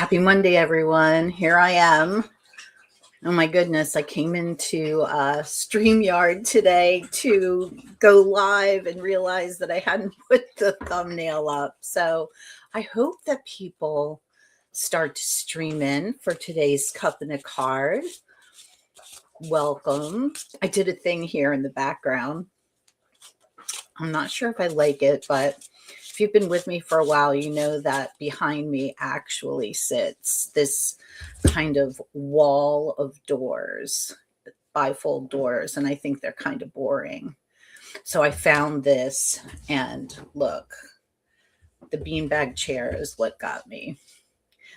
Happy Monday, everyone. Here I am. Oh my goodness, I came into StreamYard today to go live and realized that I hadn't put the thumbnail up. So I hope that people start to stream in for today's cup and a card. Welcome. I did a thing here in the background. I'm not sure if I like it, but if you've been with me for a while, you know that behind me actually sits this kind of wall of doors, bifold doors, and I think they're kind of boring. So I found this, and look, the beanbag chair is what got me.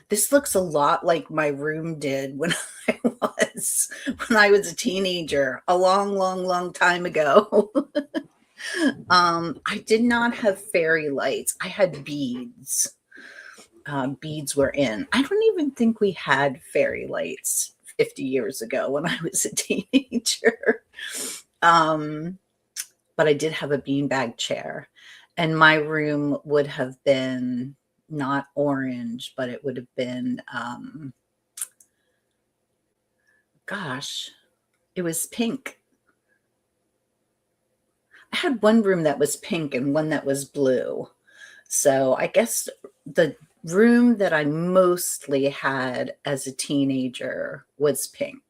This looks a lot like my room did when I was a teenager, a long time ago. I did not have fairy lights. I had beads. Beads were in. I don't even think we had fairy lights 50 years ago when I was a teenager. But I did have a beanbag chair, and my room would have been not orange, but it would have been, gosh, it was pink. I had one room that was pink and one that was blue. So I guess the room that I mostly had as a teenager was pink.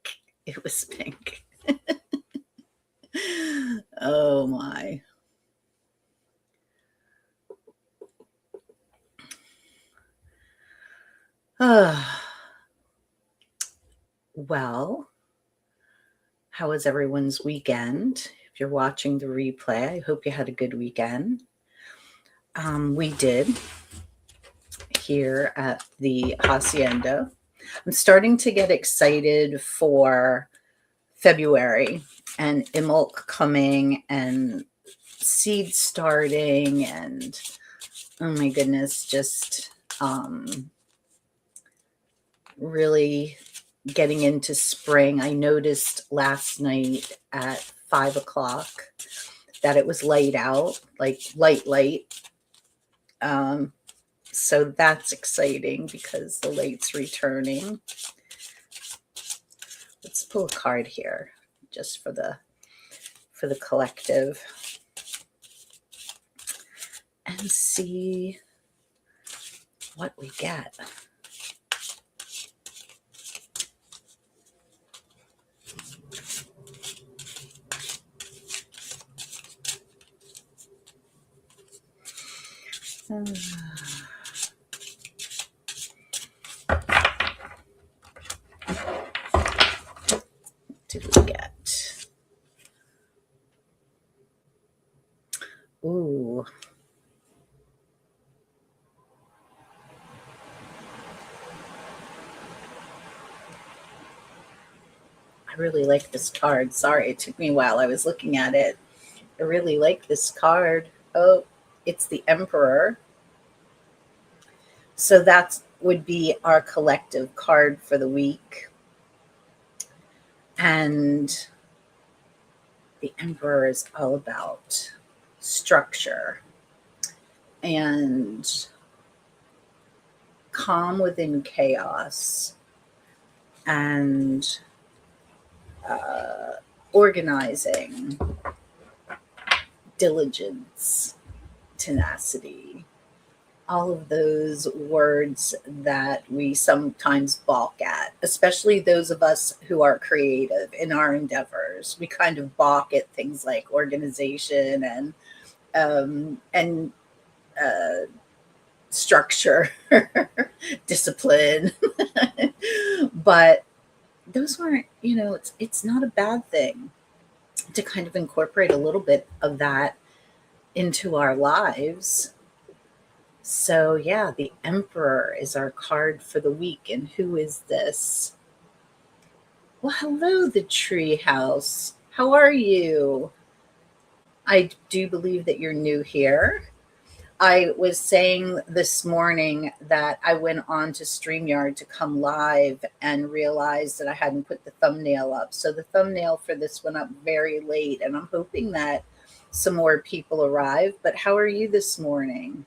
It was pink. Oh my. Well, how was everyone's weekend? If you're watching the replay, I hope you had a good weekend. We did here at the hacienda. I'm starting to get excited for February and Imulk coming and seed starting, and oh my goodness, just really getting into spring. I noticed last night at 5 o'clock that it was light out, like light. So that's exciting because the light's returning. Let's pull a card here just for the collective and see what we get. Did we get? Ooh. I really like this card. Sorry, it took me a while. I was looking at it. I really like this card. Oh, it's the Emperor. So that would be our collective card for the week. And the Emperor is all about structure and calm within chaos and organizing, diligence, tenacity, all of those words that we sometimes balk at, especially those of us who are creative in our endeavors. We kind of balk at things like organization and structure, discipline. But those weren't, it's not a bad thing to kind of incorporate a little bit of that into our lives. So yeah, the Emperor is our card for the week. And who is this? Well, hello, the Treehouse. How are you? I do believe that you're new here. I was saying this morning that I went on to StreamYard to come live and realized that I hadn't put the thumbnail up. So the thumbnail for this went up very late, and I'm hoping that some more people arrive. But how are you this morning?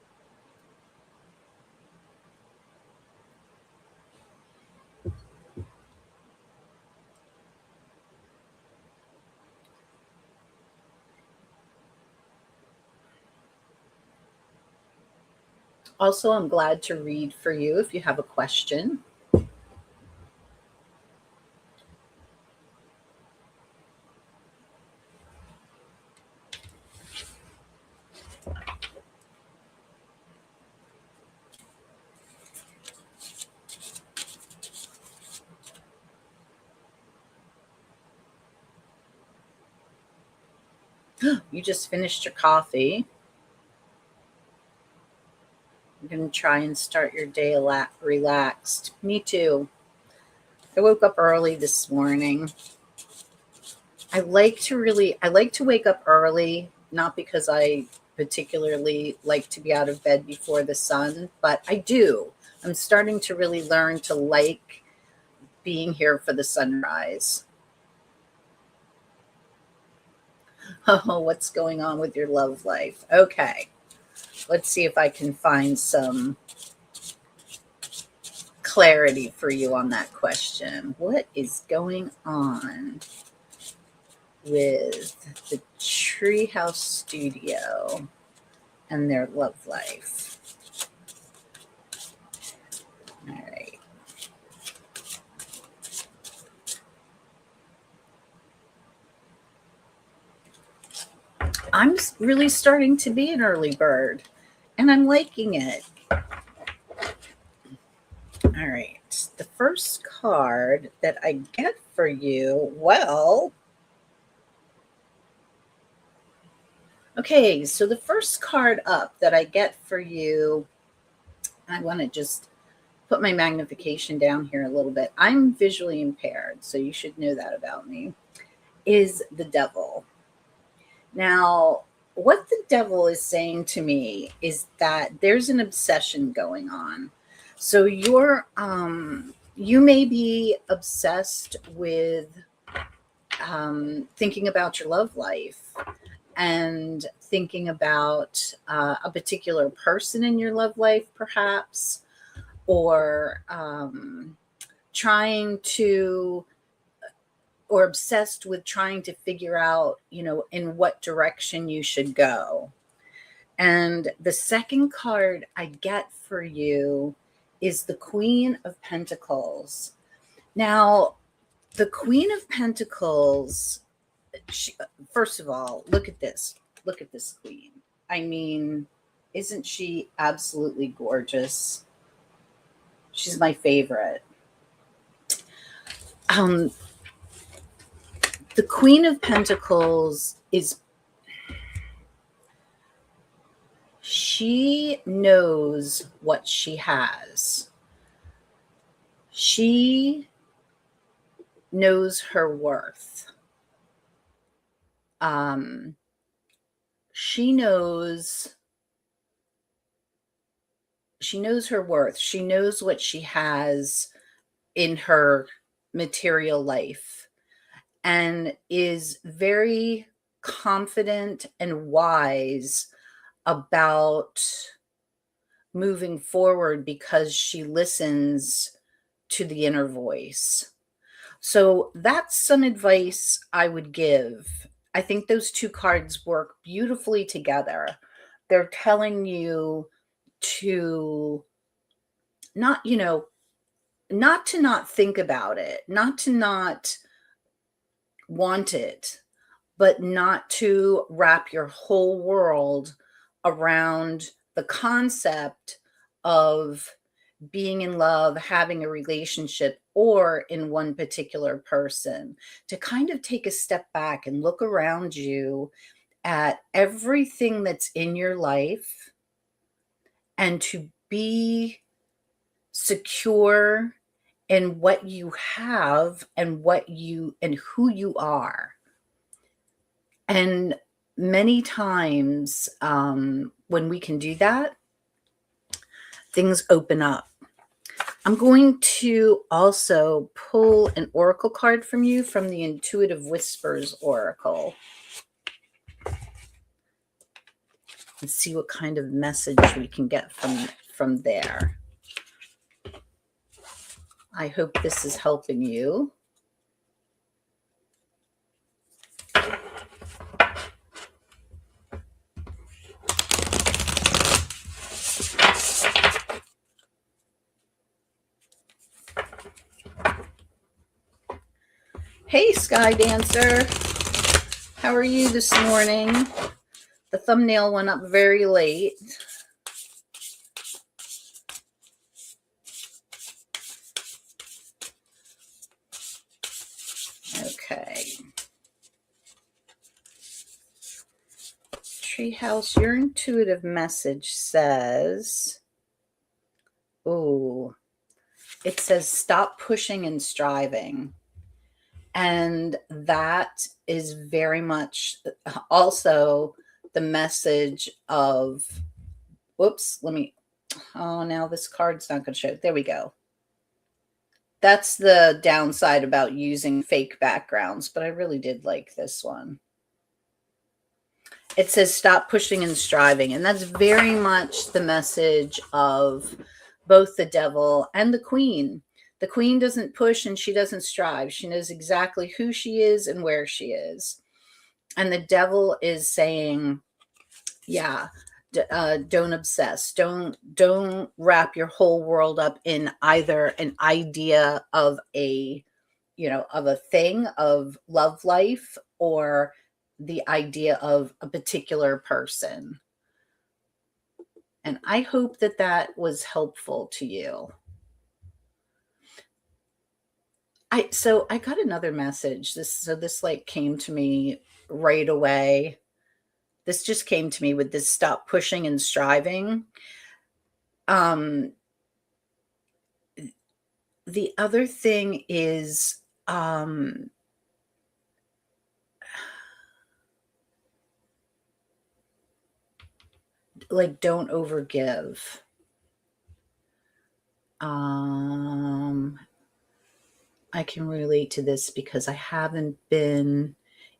Also, I'm glad to read for you if you have a question. You just finished your coffee. You're going to try and start your day relaxed. Me too. I woke up early this morning. I like to wake up early, not because I particularly like to be out of bed before the sun, but I do. I'm starting to really learn to like being here for the sunrise. Oh, what's going on with your love life? Okay. Let's see if I can find some clarity for you on that question. What is going on with the Treehouse Studio and their love life? All right. I'm really starting to be an early bird, and I'm liking it. All right. The first card that I get for you, well, okay, so the first card up that I get for you, I want to just put my magnification down here a little bit. I'm visually impaired, so you should know that about me, is the Devil. Now, what the Devil is saying to me is that there's an obsession going on. So you may be obsessed with thinking about your love life and thinking about a particular person in your love life, perhaps, or obsessed with trying to figure out, in what direction you should go. And the second card I get for you is the Queen of Pentacles. Now, the Queen of Pentacles, first of all, look at this. Look at this queen. I mean, isn't she absolutely gorgeous? She's my favorite. The Queen of Pentacles she knows what she has. She knows her worth. She knows her worth. She knows what she has in her material life and is very confident and wise about moving forward because she listens to the inner voice. So that's some advice I would give. I think those two cards work beautifully together. They're telling you to not to not think about it, not to not want it, but not to wrap your whole world around the concept of being in love, having a relationship, or in one particular person. To kind of take a step back and look around you at everything that's in your life and to be secure in what you have and who you are. And many times when we can do that, things open up. I'm going to also pull an oracle card from you from the Intuitive Whispers Oracle and see what kind of message we can get from there. I hope this is helping you. Hey, Sky Dancer. How are you this morning? The thumbnail went up very late. Okay. Treehouse, your intuitive message says, oh, it says stop pushing and striving. And that is very much also the message of, whoops, now this card's not going to show. There we go. That's the downside about using fake backgrounds, but I really did like this one. It says stop pushing and striving, and that's very much the message of both the devil and the queen. The queen doesn't push and she doesn't strive. She knows exactly who she is and where she is. And the devil is saying, yeah, don't obsess. Don't wrap your whole world up in either an idea of a thing, of love life, or the idea of a particular person. And I hope that that was helpful to you. I got another message. This like came to me right away. This just came to me with this stop pushing and striving. The other thing is like don't overgive. I can relate to this because I haven't been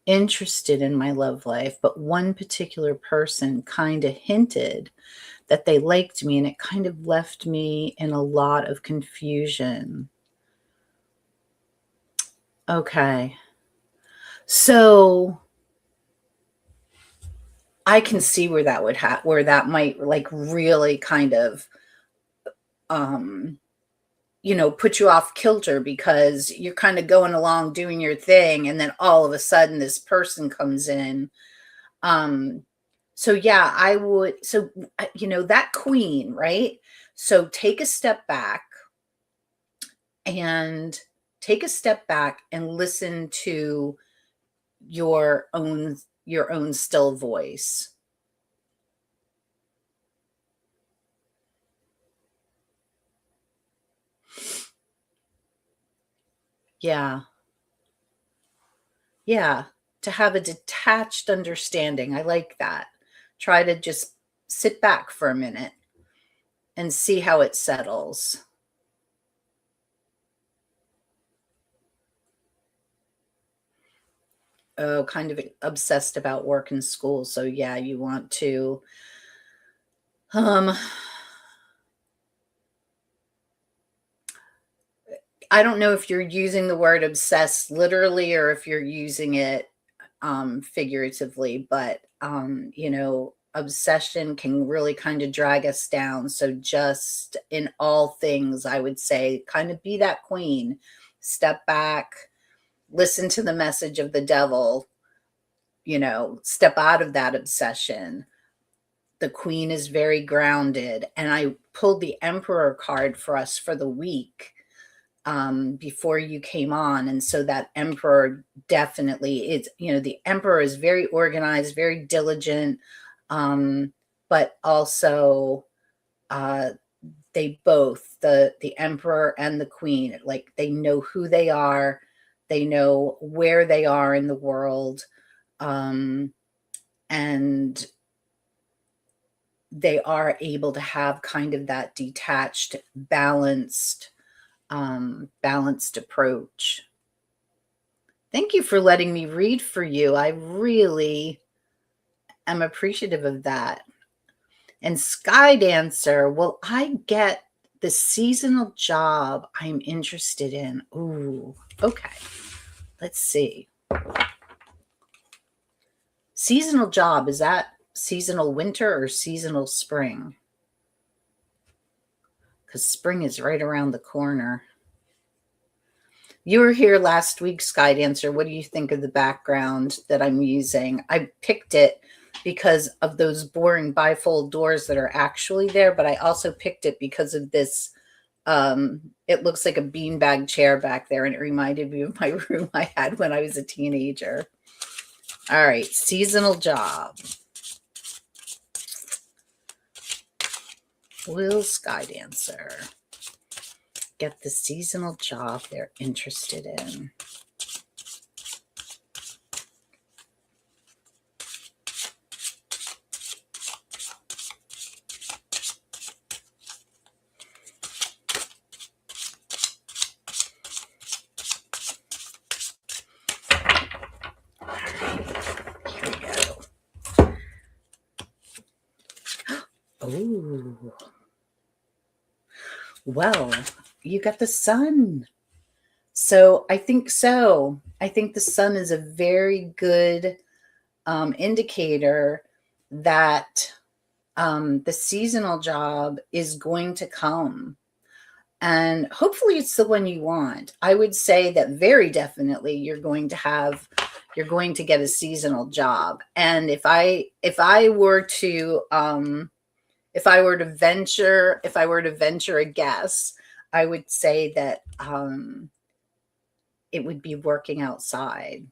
interested in my love life, but one particular person kind of hinted that they liked me, and it kind of left me in a lot of confusion. Okay. So I can see where that would where that might like really kind of put you off kilter, because you're kind of going along doing your thing, and then all of a sudden this person comes in. So yeah, I would, that queen, right? So take a step back and listen to your own still voice. Yeah. Yeah. To have a detached understanding. I like that. Try to just sit back for a minute and see how it settles. Oh, kind of obsessed about work and school. So yeah, you want to I don't know if you're using the word obsessed literally or if you're using it figuratively, but obsession can really kind of drag us down. So just in all things, I would say kind of be that queen. Step back, listen to the message of the devil, step out of that obsession. The queen is very grounded. And I pulled the emperor card for us for the week before you came on. And so that emperor definitely is, the emperor is very organized, very diligent, but also they both, the emperor and the queen, like they know who they are, they know where they are in the world, and they are able to have kind of that detached, balanced approach. Thank you for letting me read for you. I really am appreciative of that. And Sky Dancer, will I get the seasonal job I'm interested in? Ooh, okay. Let's see. Seasonal job, is that seasonal winter or seasonal spring? Because spring is right around the corner. You were here last week, Sky Dancer. What do you think of the background that I'm using? I picked it because of those boring bifold doors that are actually there, but I also picked it because of this. It looks like a beanbag chair back there, and it reminded me of my room I had when I was a teenager. All right, seasonal job. Will Sky Dancer get the seasonal job they're interested in? Here we go. Oh, well, you got the sun. So I think so. I think the sun is a very good indicator that the seasonal job is going to come. And hopefully it's the one you want. I would say that very definitely you're going to get a seasonal job. And if I were to venture a guess, I would say that it would be working outside.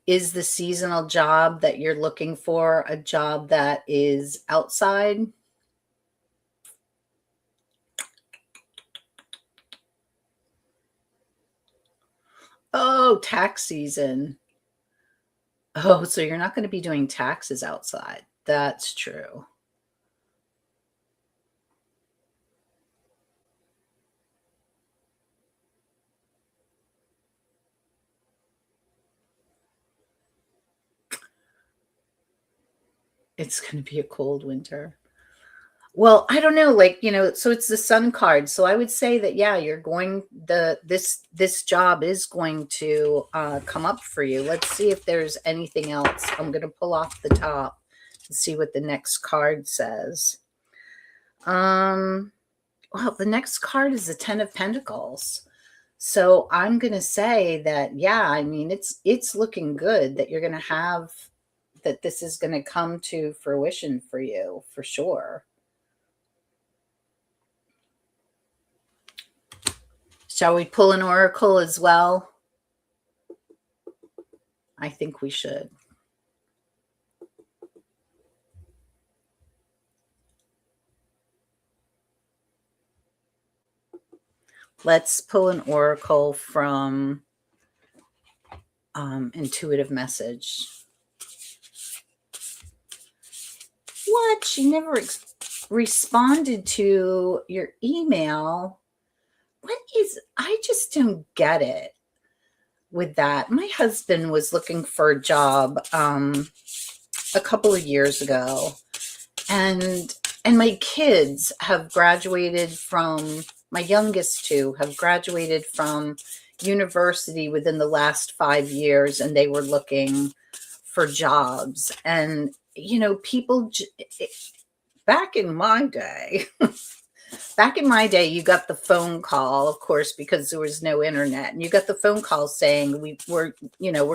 Is the seasonal job that you're looking for a job that is outside? Oh, tax season. Oh, so you're not going to be doing taxes outside. That's true. It's going to be a cold winter. Well, I don't know, like, so it's the sun card. So I would say that, yeah, this job is going to come up for you. Let's see if there's anything else. I'm going to pull off the top and see what the next card says. Well, the next card is the 10 of Pentacles. So I'm going to say that, yeah, I mean, it's looking good that you're going to have, that this is going to come to fruition for you, for sure. Shall we pull an oracle as well? I think we should. Let's pull an oracle from Intuitive Message. What? She never responded to your email. I just don't get it with that. My husband was looking for a job a couple of years ago, and my kids have graduated from, my youngest two have graduated from university within the last 5 years, and they were looking for jobs. And, people, back in my day, you got the phone call, of course, because there was no internet, and you got the phone call saying we're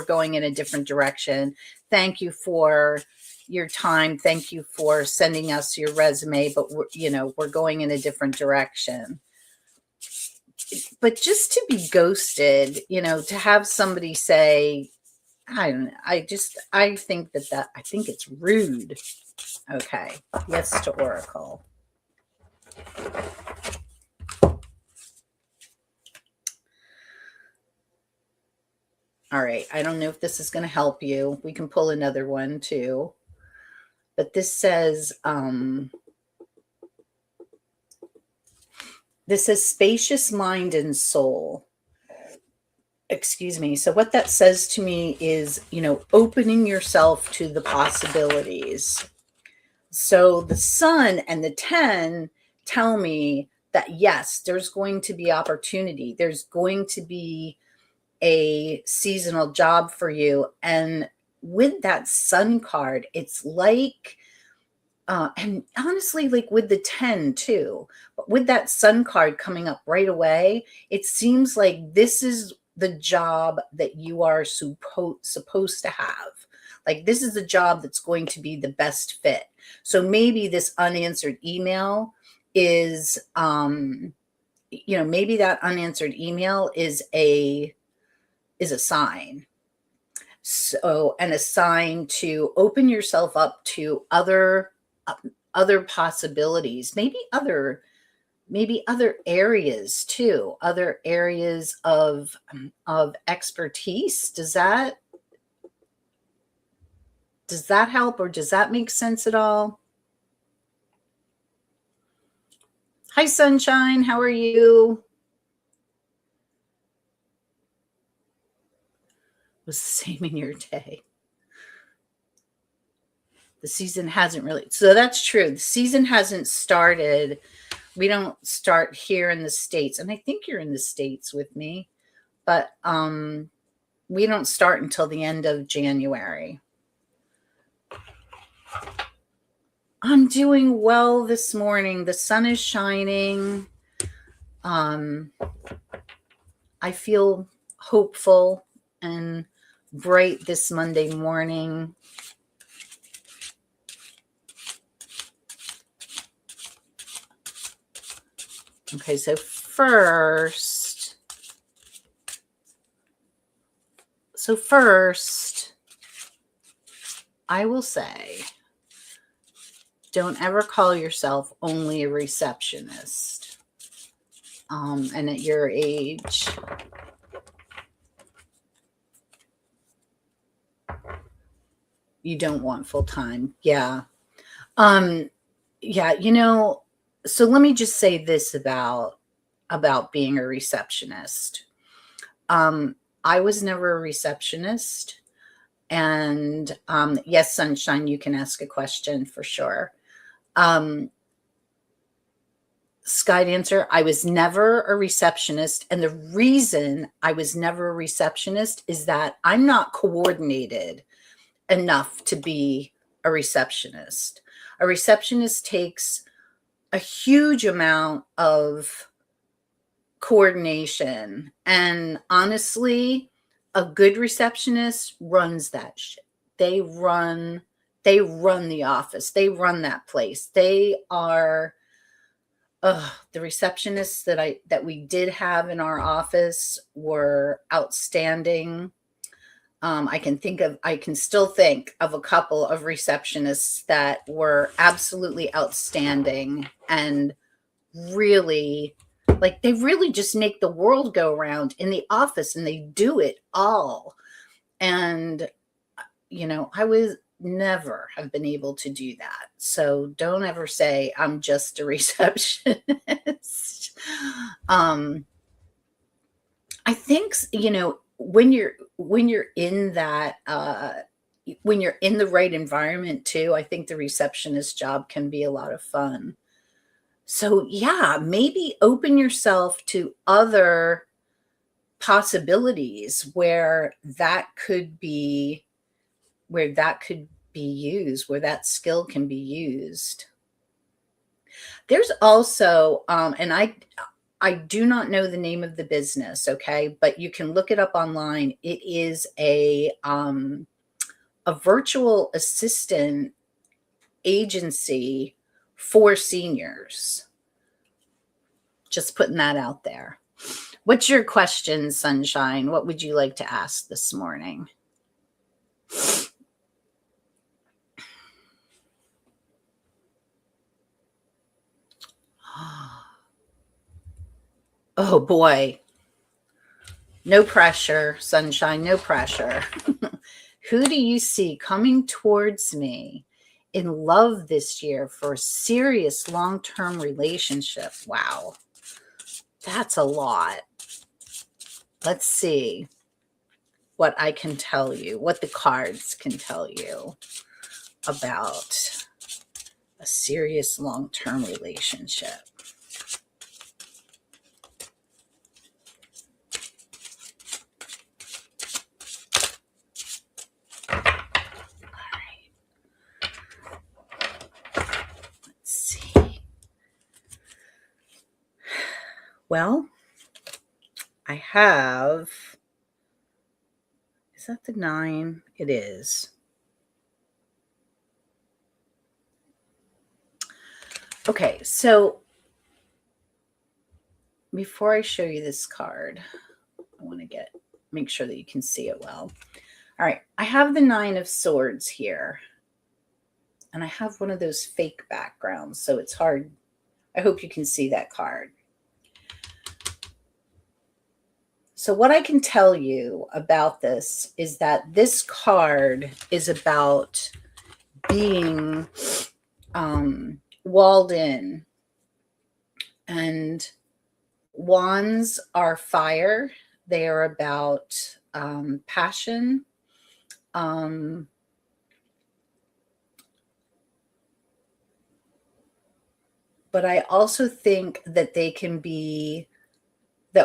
going in a different direction. Thank you for your time. Thank you for sending us your resume, but we're going in a different direction. But just to be ghosted, to have somebody say, I don't know, I think I think it's rude. Okay. Yes to Oracle. All right. I don't know if this is going to help you. We can pull another one too. But this says, spacious mind and soul. Excuse me. So what that says to me is, opening yourself to the possibilities. So the sun and the 10 tell me that, yes, there's going to be opportunity. There's going to be a seasonal job for you. And with that sun card, it's like And honestly, like with the 10 too, but with that sun card coming up right away, it seems like this is the job that you are supposed to have. Like this is the job that's going to be the best fit. So maybe this unanswered email is, maybe that unanswered email is a sign. So, and a sign to open yourself up to other possibilities, maybe other areas too, other areas of expertise. Does that help, or does that make sense at all? Hi, Sunshine. How are you? Was the same in your day? The season hasn't really. So that's true. The season hasn't started. We don't start here in the States. And I think you're in the States with me, but we don't start until the end of January. I'm doing well this morning. The sun is shining. I feel hopeful and bright this Monday morning. Okay, so first, I will say, don't ever call yourself only a receptionist. And at your age, you don't want full time. Yeah. Yeah, so let me just say this about being a receptionist. I was never a receptionist. And yes, Sunshine, you can ask a question for sure. Sky Dancer, I was never a receptionist. And the reason I was never a receptionist is that I'm not coordinated enough to be a receptionist. A receptionist takes a huge amount of coordination. And honestly, a good receptionist runs that shit. They run the office. They run that place. They are the receptionists that we did have in our office were outstanding. I can still think of a couple of receptionists that were absolutely outstanding and really, like, they really just make the world go round in the office, and they do it all. And, I was never have been able to do that. So don't ever say I'm just a receptionist. I think, when you're in that, when you're in the right environment too, I think the receptionist job can be a lot of fun. So yeah, maybe open yourself to other possibilities where that could be used, where that skill can be used. There's also, and I do not know the name of the business, okay, but you can look it up online. It is a virtual assistant agency for seniors. Just putting that out there. What's your question, Sunshine? What would you like to ask this morning? Oh boy. No pressure, Sunshine, no pressure. Who do you see coming towards me in love this year for a serious long-term relationship? Wow. That's a lot. Let's see what I can tell you, what the cards can tell you about a serious long-term relationship. Well, I have, is that the 9? It is. Okay, so before I show you this card, I want to make sure that you can see it well. All right, I have the 9 of Swords here. And I have one of those fake backgrounds, so it's hard. I hope you can see that card. So what I can tell you about this is that this card is about being walled in. And wands are fire. They are about passion. But I also think that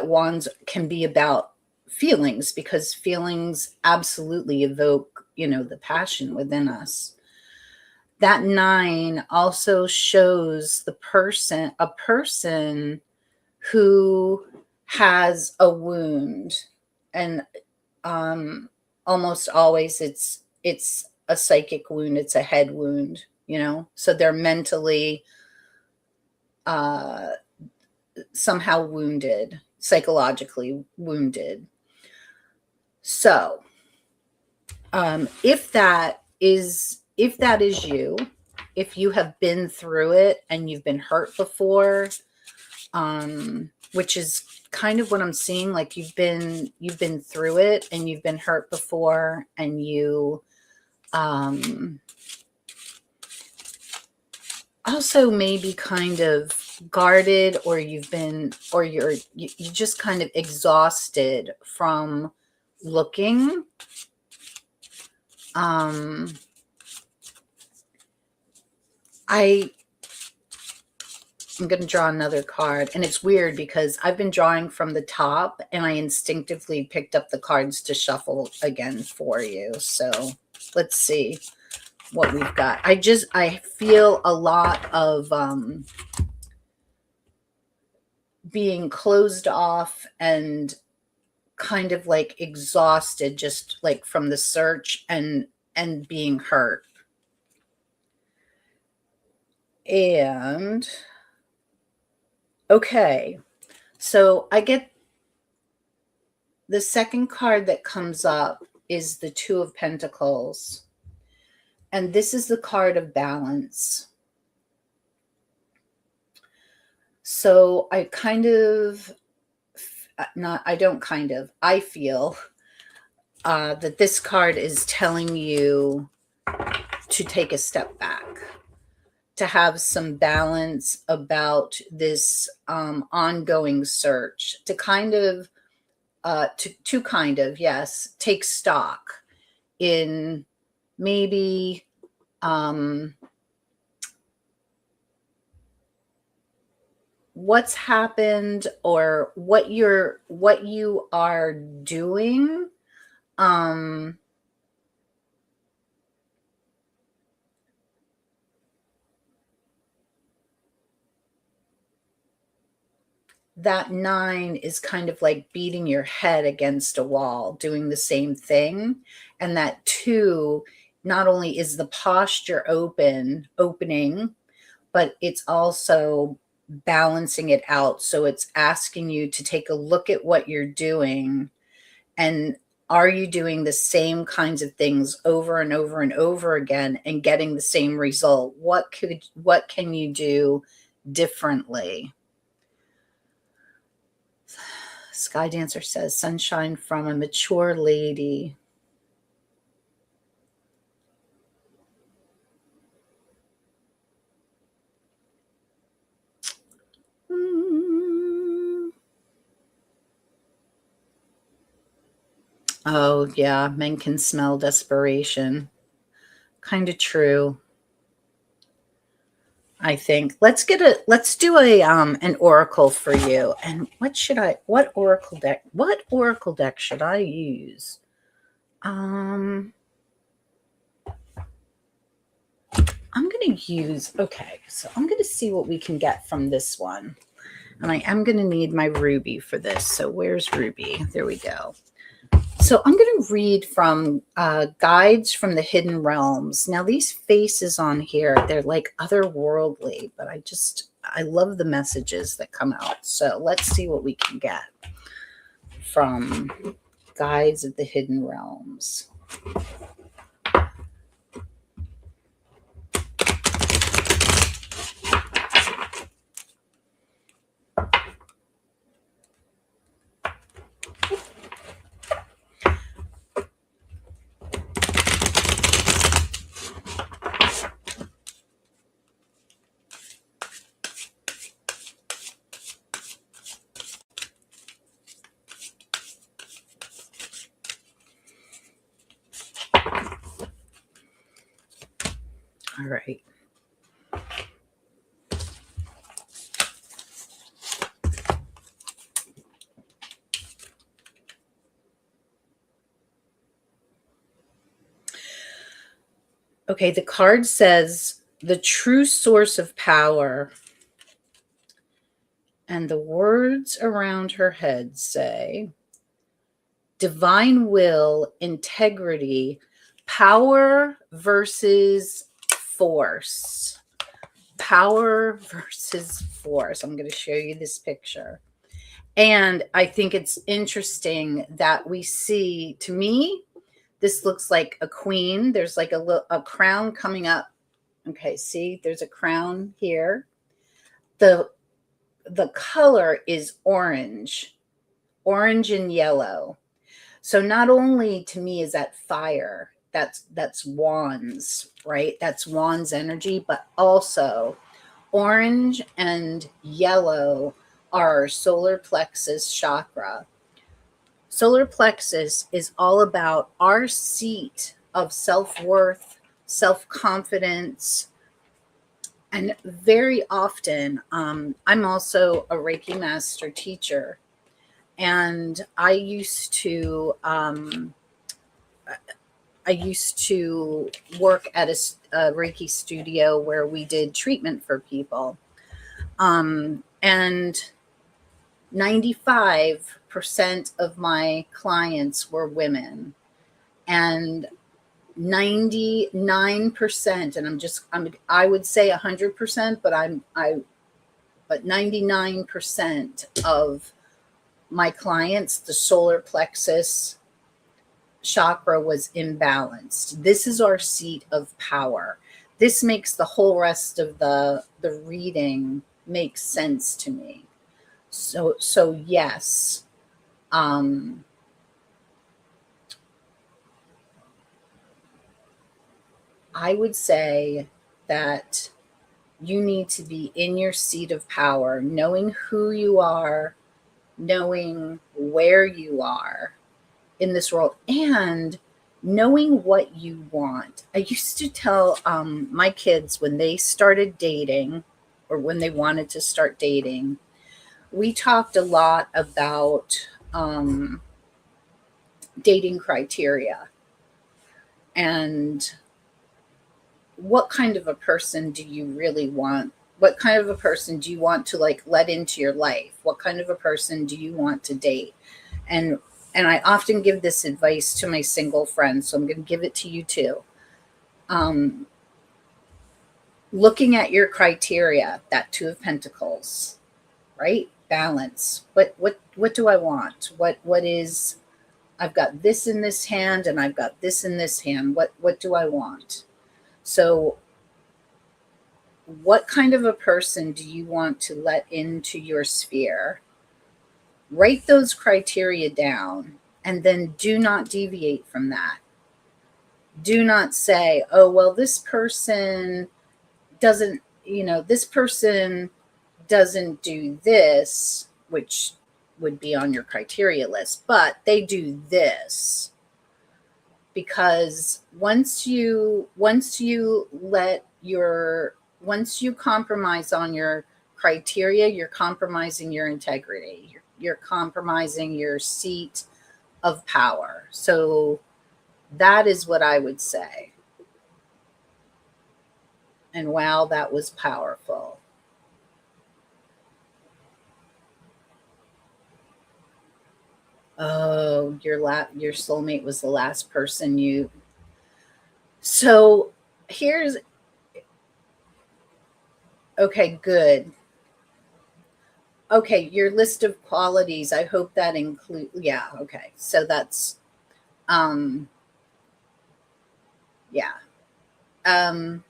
wands can be about feelings, because feelings absolutely evoke, the passion within us. That 9 also shows a person who has a wound, and almost always it's a psychic wound, it's a head wound, so they're mentally somehow wounded, psychologically wounded. So if that is you, if you have been through it and you've been hurt before, which is kind of what I'm seeing, like you've been through it and you've been hurt before, and you also maybe kind of guarded, or you're just kind of exhausted from looking. I'm going to draw another card, and it's weird because I've been drawing from the top and I instinctively picked up the cards to shuffle again for you. So let's see what we've got. I feel a lot of being closed off and kind of like exhausted, just like from the search and being hurt. And okay, so I get the second card that comes up is the 2 of Pentacles. And this is the card of balance. So I feel that this card is telling you to take a step back, to have some balance about this ongoing search, to kind of, yes, take stock in maybe what's happened, or what you are doing. That 9 is kind of like beating your head against a wall, doing the same thing. And that 2, not only is the posture opening, but it's also balancing it out. So it's asking you to take a look at what you're doing, and are you doing the same kinds of things over and over and over again and getting the same result? What can you do differently? Sky Dancer says, sunshine from a mature lady. Oh, yeah, men can smell desperation. Kind of true. I think let's do an oracle for you. And what oracle deck should I use? I'm going to see what we can get from this one. And I am going to need my Ruby for this. So where's Ruby? There we go. So I'm going to read from Guides from the Hidden Realms. Now these faces on here, they're like otherworldly, but I love the messages that come out. So let's see what we can get from Guides of the Hidden Realms. All right. Okay, the card says the true source of power, and the words around her head say divine will, integrity, power versus force. Power versus force. I'm going to show you this picture. And I think it's interesting that we see, to me, this looks like a queen. There's like a crown coming up. Okay, see, there's a crown here. The color is orange and yellow. So not only to me is that fire, that's wands, right? That's wands energy, but also orange and yellow are solar plexus chakra. Solar plexus is all about our seat of self-worth, self-confidence. And very often, I'm also a Reiki master teacher. And I used to work at a Reiki studio where we did treatment for people. And 95% of my clients were women, and 99%, and I would say 100%, but 99% of my clients, the solar plexus chakra was imbalanced. This is our seat of power. This makes the whole rest of the reading make sense to me. So yes, I would say that you need to be in your seat of power, knowing who you are, knowing where you are in this world, and knowing what you want. I used to tell my kids when they started dating, or when they wanted to start dating, we talked a lot about dating criteria and what kind of a person do you really want? What kind of a person do you want to like let into your life? What kind of a person do you want to date? And I often give this advice to my single friends, so I'm going to give it to you too. Looking at your criteria, that Two of Pentacles, right? Balance. What do I want? What is? I've got this in this hand, and I've got this in this hand. What do I want? So, what kind of a person do you want to let into your sphere? Write those criteria down, and then do not deviate from that. Do not say, oh, well, this person doesn't, this person doesn't do this, which would be on your criteria list, but they do this. Because once you compromise on your criteria, you're compromising your integrity. You're compromising your seat of power. So that is what I would say. And wow, that was powerful. Oh, your soulmate was the last person you. So here's okay, good. Okay, your list of qualities. I hope that include. Yeah. Okay. So that's um yeah. Um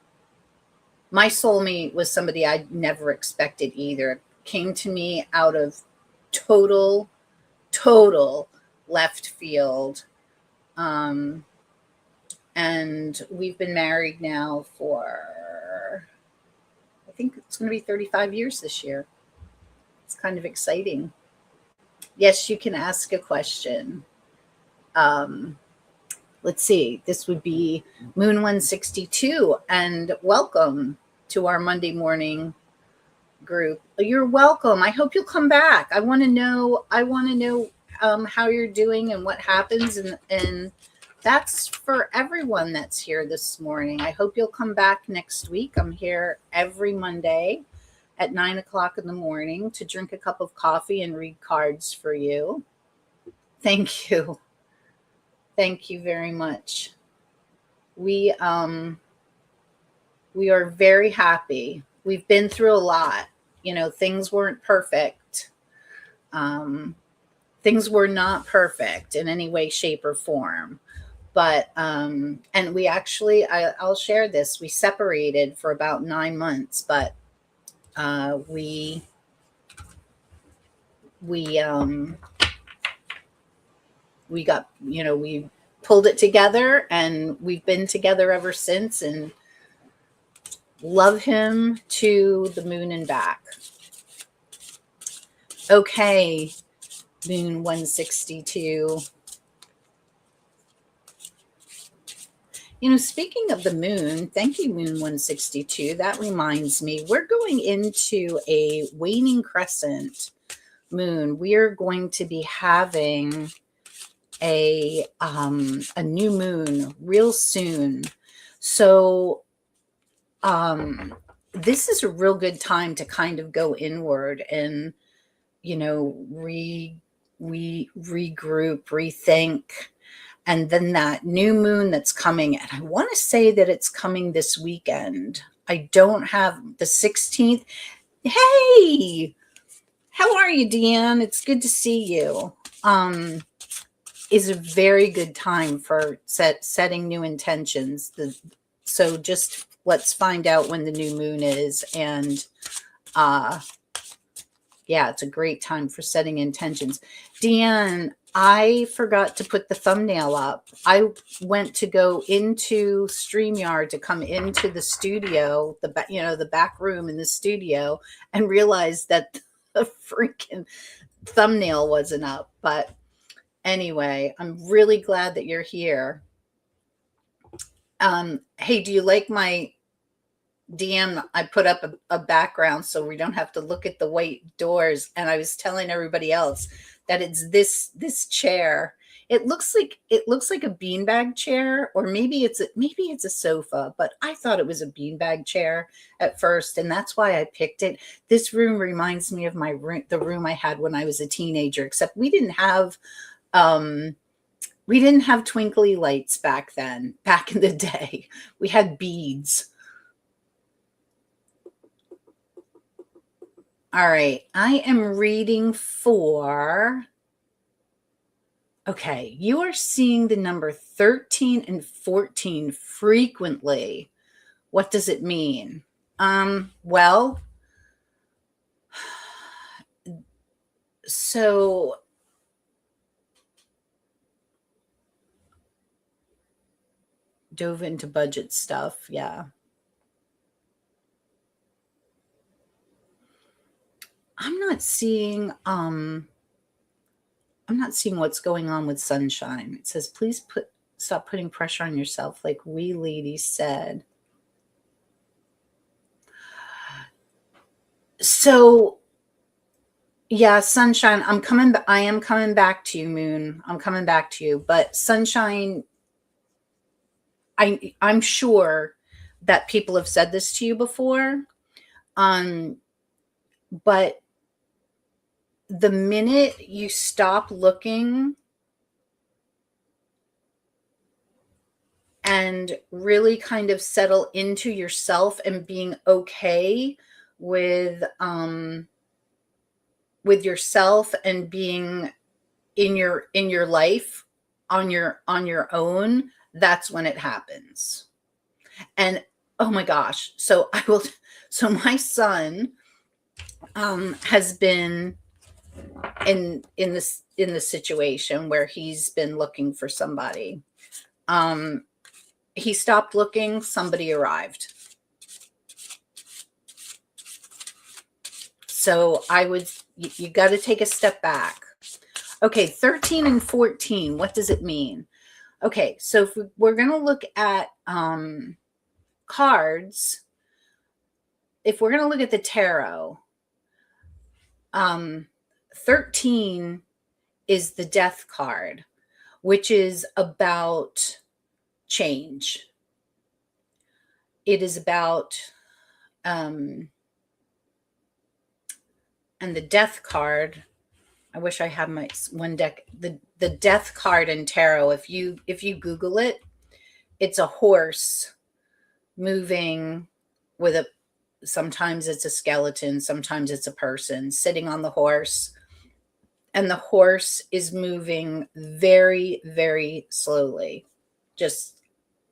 my soulmate was somebody I never expected either. Came to me out of total total left field. Um and we've been married now for, I think it's going to be 35 years this year. It's kind of exciting. Yes, you can ask a question. Um, let's see. This would be Moon 162, and welcome to our Monday morning group. You're welcome. I hope you'll come back. I want to know. How you're doing and what happens, and that's for everyone that's here this morning. I hope you'll come back next week. I'm here every Monday at 9 o'clock in the morning to drink a cup of coffee and read cards for you. Thank you. Thank you very much. We we are very happy. We've been through a lot. Things weren't perfect. Um, things were not perfect in any way, shape, or form. But and we actually, I'll share this. We separated for about 9 months, but we we um we got, we pulled it together, and we've been together ever since, and love him to the moon and back. Okay, Moon 162. Speaking of the moon, thank you, Moon 162. That reminds me, we're going into a waning crescent moon. We are going to be having a new moon real soon. So this is a real good time to kind of go inward and regroup, rethink. And then that new moon that's coming, and I want to say that it's coming this weekend. I don't have the 16th. Hey, how are you, Deanne? It's good to see you. Is a very good time for setting new intentions. So just let's find out when the new moon is, and yeah, it's a great time for setting intentions. Deanne, I forgot to put the thumbnail up. I went to go into StreamYard to come into the studio, the back room in the studio, and realized that the freaking thumbnail wasn't up. But anyway, I'm really glad that you're here. Hey, do you like my DM? I put up a background so we don't have to look at the white doors. And I was telling everybody else that it's this chair. It looks like a beanbag chair, or maybe it's a sofa, but I thought it was a beanbag chair at first, and that's why I picked it. This room reminds me of the room I had when I was a teenager, except we didn't have twinkly lights back then. Back in the day, we had beads. All right, I am reading for. Okay, you are seeing the number 13 and 14 frequently. What does it mean? Well, so dove into budget stuff, yeah. I'm not seeing what's going on with sunshine. It says, please stop putting pressure on yourself, like we ladies said. So yeah, sunshine, I am coming back to you, moon. I'm coming back to you. But sunshine, I'm sure that people have said this to you before. But the minute you stop looking and really kind of settle into yourself and being okay with yourself and being in your life on your own, that's when it happens. And oh my gosh, so my son has been in this situation where he's been looking for somebody. He stopped looking, somebody arrived. So you got to take a step back. Okay, 13 and 14, what does it mean? Okay, so if we're going to look at cards, if we're going to look at the tarot, 13 is the death card, which is about change. It is about, and the death card, I wish I had my one deck, the death card in tarot, if you Google it, it's a horse moving with sometimes it's a skeleton, sometimes it's a person sitting on the horse, and the horse is moving very, very slowly, just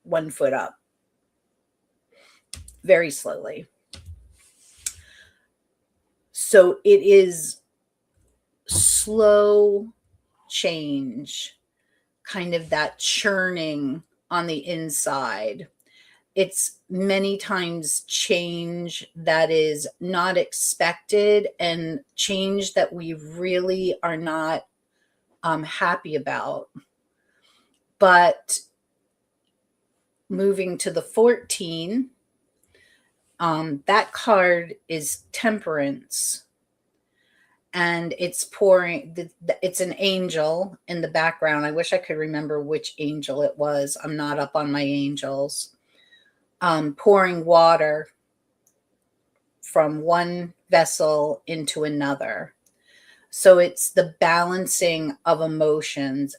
1 foot up, very slowly. So it is slow change, kind of that churning on the inside. It's many times change that is not expected and change that we really are not happy about. But moving to the 14, that card is temperance. And it's it's an angel in the background. I wish I could remember which angel it was. I'm not up on my angels. Pouring water from one vessel into another. So it's the balancing of emotions.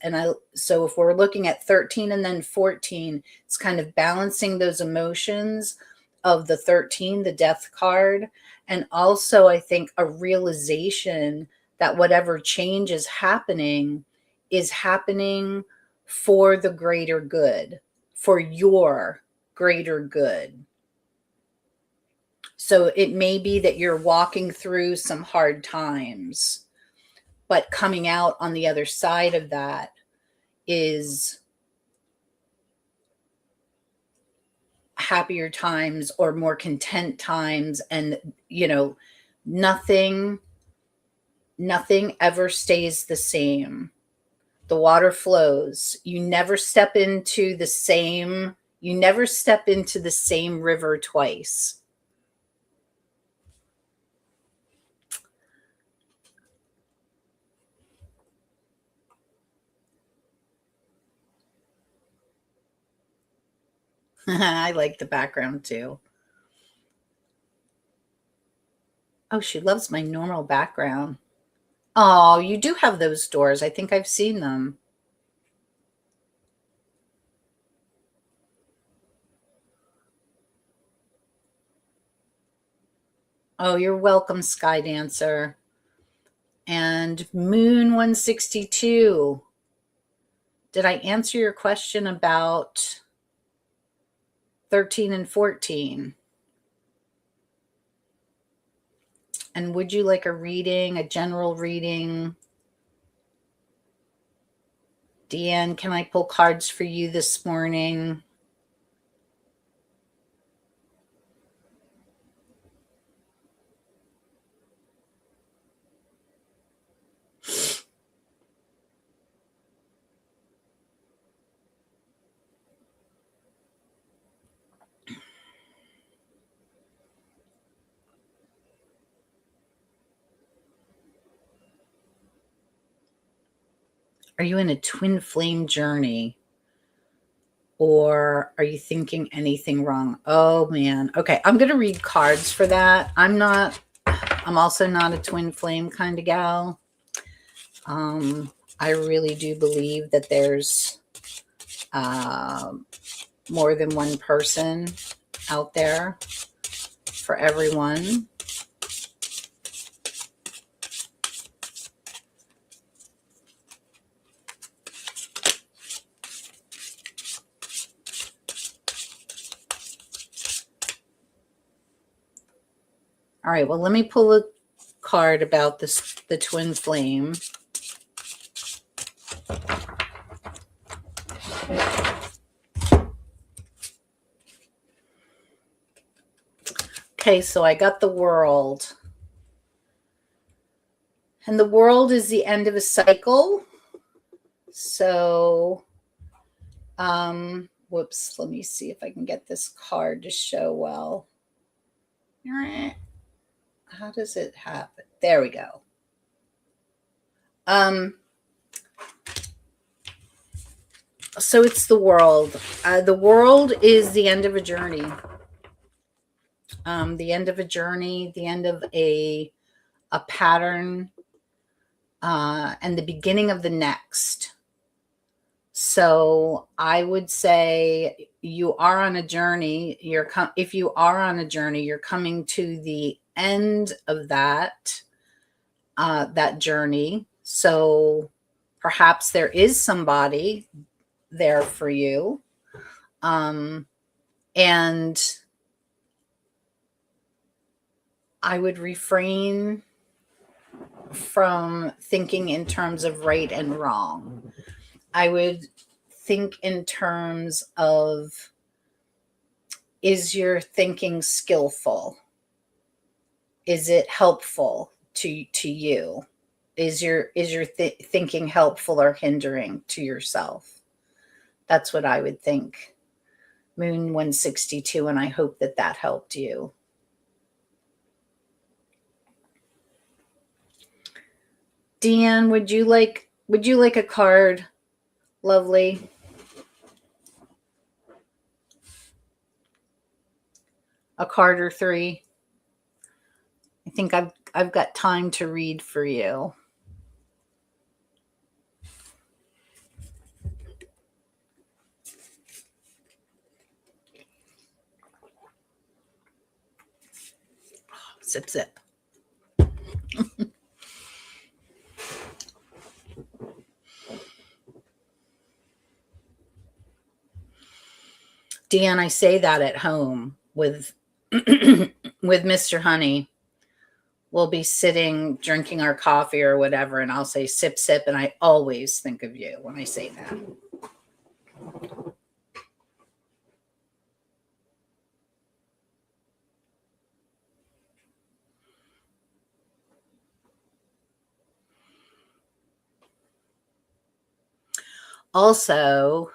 So if we're looking at 13 and then 14, it's kind of balancing those emotions of the 13, the death card. And also, I think a realization that whatever change is happening for the greater good, for your greater good. So it may be that you're walking through some hard times, but coming out on the other side of that is happier times or more content times. And nothing ever stays the same. The water flows. You never step into the same river twice. I like the background too. Oh, she loves my normal background. Oh, you do have those doors. I think I've seen them. Oh, you're welcome, Sky Dancer. And Moon 162. Did I answer your question about 13 and 14? And would you like a reading, a general reading? Deanne, can I pull cards for you this morning? Are you in a twin flame journey? Or are you thinking anything wrong? Oh man. Okay, I'm going to read cards for that. I'm also not a twin flame kind of gal. I really do believe that there's more than one person out there for everyone. All right, well, let me pull a card about this, the twin flame. Okay, so I got the World. And the World is the end of a cycle. So, whoops, let me see if I can get this card to show well. How does it happen? There we go. So it's the World. The World is the end of a journey. The end of a journey, the end of a pattern, and the beginning of the next. So I would say you are on a journey. If you are on a journey, you're coming to the end of that journey. So perhaps there is somebody there for you, and I would refrain from thinking in terms of right and wrong. I would think in terms of, is your thinking skillful? Is it helpful to you? Is your thinking helpful or hindering to yourself? That's what I would think. Moon 162, and I hope that that helped you. Deanne, would you like a card? Lovely. A card or three. I think I've got time to read for you. Sip, sip. Dan, I say that at home with with Mr. Honey. We'll be sitting drinking our coffee or whatever, and I'll say sip, sip, and I always think of you when I say that. Also,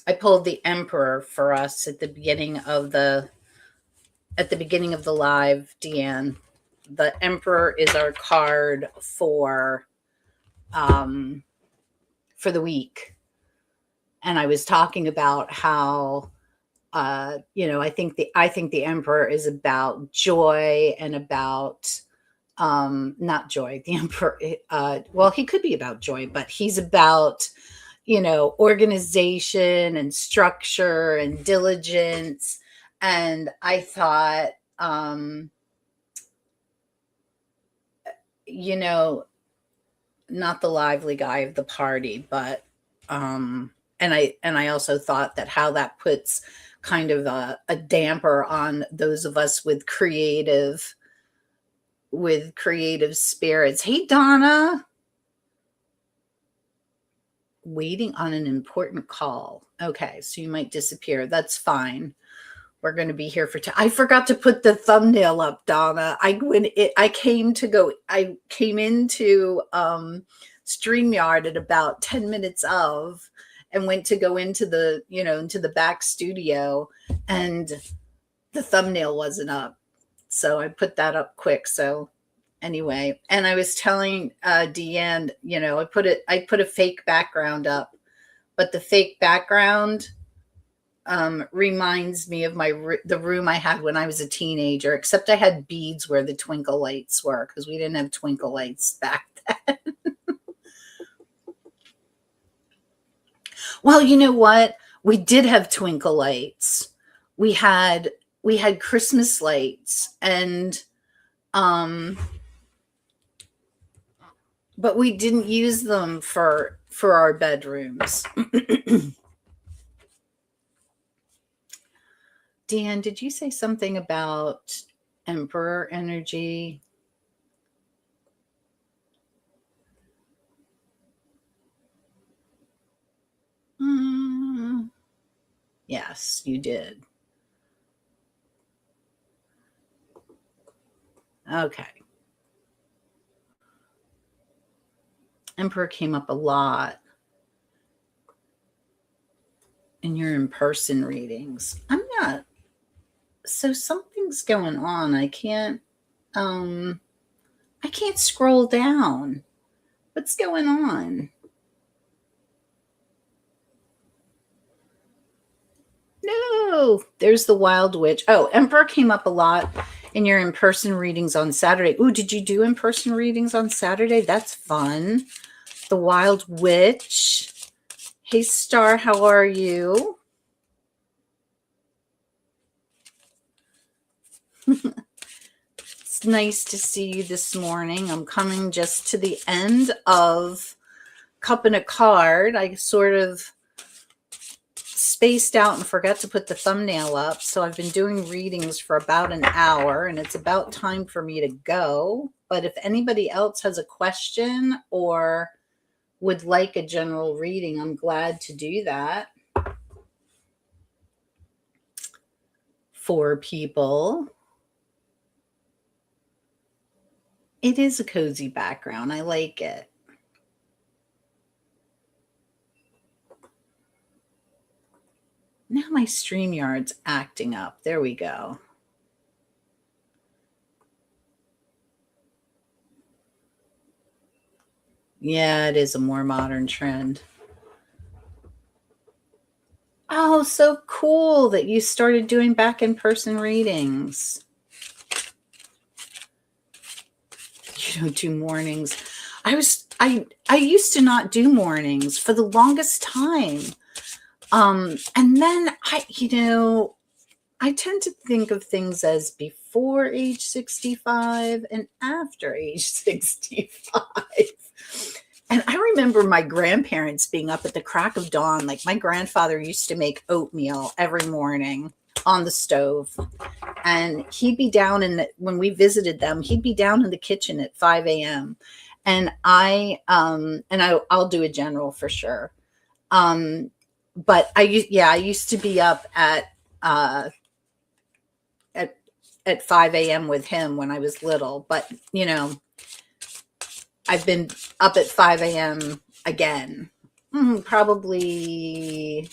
I pulled the Emperor for us at the beginning of the live, Deanne. The Emperor is our card for the week. And I was talking about how I think the Emperor is about joy and about not joy. The Emperor, well, he could be about joy, but he's about, organization and structure and diligence. And I thought, not the lively guy of the party, but, and I also thought that how that puts kind of a damper on those of us with creative spirits. Hey, Donna. Waiting on an important call. Okay, so you might disappear. That's fine. We're going to be here for I forgot to put the thumbnail up, Donna. I came into StreamYard at about 10 minutes of, and went to go into the back studio, and the thumbnail wasn't up. So I put that up quick. So anyway, and I was telling Deanne, I put a fake background up, but the fake background reminds me of the room I had when I was a teenager, except I had beads where the twinkle lights were, because we didn't have twinkle lights back then. Well, you know what? We did have twinkle lights. We had Christmas lights, and um but we didn't use them for our bedrooms. Dan, did you say something about emperor energy? Mm, yes, you did. Okay. Emperor came up a lot in your in-person readings. I'm not, so something's going on. Um I can't scroll down. What's going on? No, there's the Wild Witch. Oh, Emperor came up a lot in your in-person readings on Saturday. Ooh, did you do in-person readings on Saturday? That's fun. The Wild Witch. Hey, Star, how are you? It's nice to see you this morning. I'm coming just to the end of Cup and a Card. I sort of spaced out and forgot to put the thumbnail up. So I've been doing readings for about an hour, and it's about time for me to go. But if anybody else has a question or would like a general reading, I'm glad to do that for people. It is a cozy background. I like it. Now my StreamYard's acting up. There we go. Yeah, it is a more modern trend. Oh, so cool that you started doing back in person readings. You don't do mornings. I used to not do mornings for the longest time. And then I tend to think of things as before age 65 and after age 65. And I remember my grandparents being up at the crack of dawn. Like my grandfather used to make oatmeal every morning on the stove. And he'd be down when we visited them, he'd be down in the kitchen at 5 a.m. And I'll do a general for sure. But I used to be up at 5 a.m. with him when I was little. But, I've been up at 5 a.m. again, probably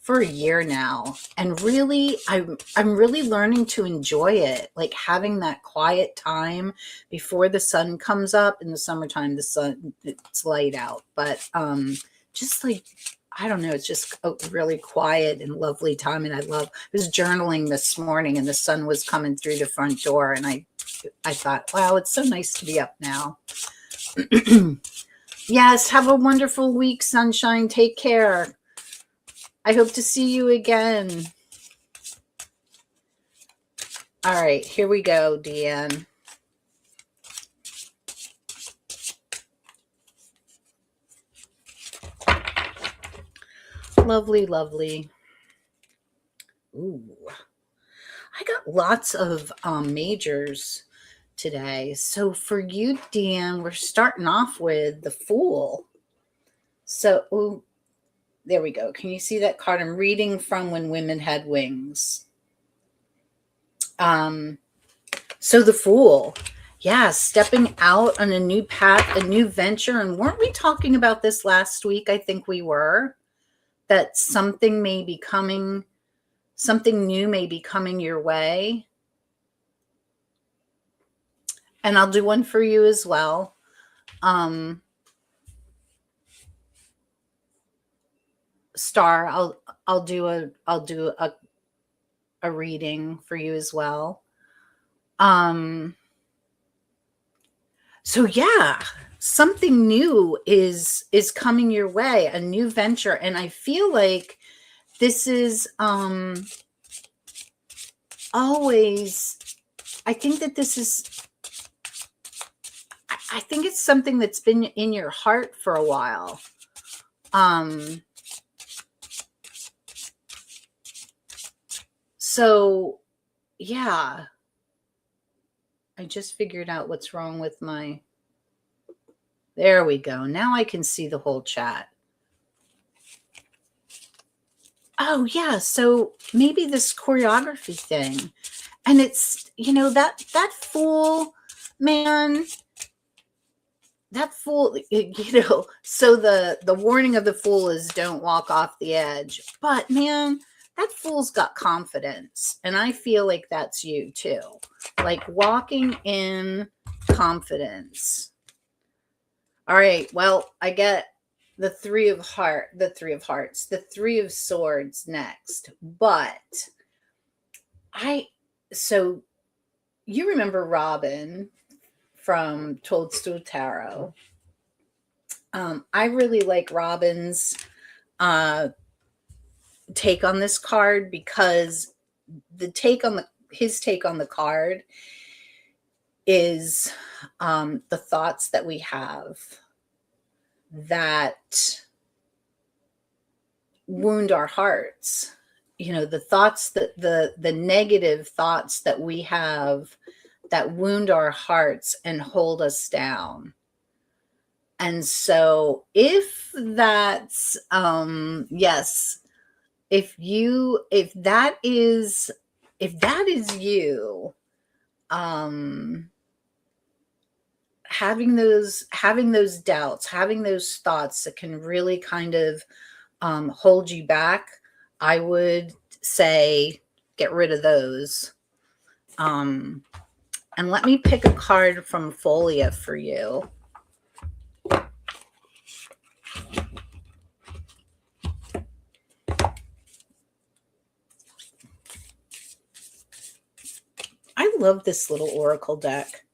for a year now. And really, I'm really learning to enjoy it. Like having that quiet time before the sun comes up. In the summertime, it's light out, but just like, I don't know, it's just a really quiet and lovely time. And I was journaling this morning and the sun was coming through the front door, and I thought, wow, it's so nice to be up now. Yes, have a wonderful week, Sunshine. Take care. I hope to see you again. All right, here we go, Deanne. Lovely, lovely. Ooh, I got lots of majors today. So for you, Dan, we're starting off with the Fool. So, there we go. Can you see that card? I'm reading from When Women Had Wings. So the Fool. Yeah, stepping out on a new path, a new venture. And weren't we talking about this last week? I think we were. That something may be coming, something new may be coming your way. And I'll do one for you as well. Star, I'll do a reading for you as well. So yeah, something new is coming your way, a new venture. And I feel like this is always, I think that this is, I think it's something that's been in your heart for a while. So yeah, I just figured out what's wrong with my, there we go. Now I can see the whole chat. Oh yeah, so maybe this choreography thing. And it's, you know, that fool, man, that fool, you know, so the warning of the fool is don't walk off the edge. But man, that fool's got confidence. And I feel like that's you too. Like walking in confidence. All right, well, I get the three of hearts, the three of swords next. But so you remember Robin from Toadstool Tarot. I really like Robin's take on this card, because his take on the card is the thoughts that we have that wound our hearts. You know, the thoughts that the negative thoughts that we have that wound our hearts and hold us down. And so if that's yes, if that is you, having those doubts, having those thoughts that can really kind of hold you back, I would say get rid of those. And let me pick a card from Folia for you. I love this little oracle deck.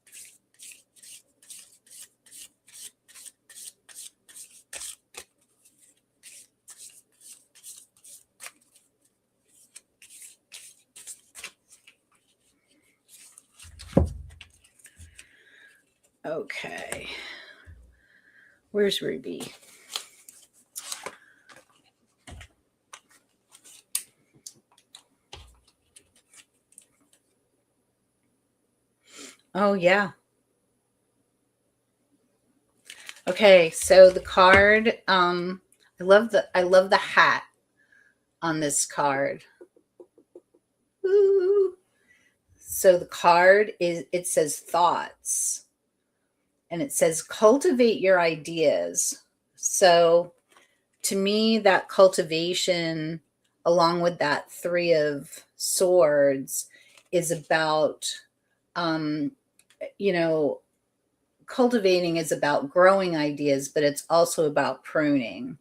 Okay. Where's Ruby? Oh, yeah. Okay, so the card, I love the hat on this card. Ooh. So the card it says thoughts. And it says cultivate your ideas. So to me, that cultivation, along with that three of swords, is about, you know, cultivating is about growing ideas, but it's also about pruning.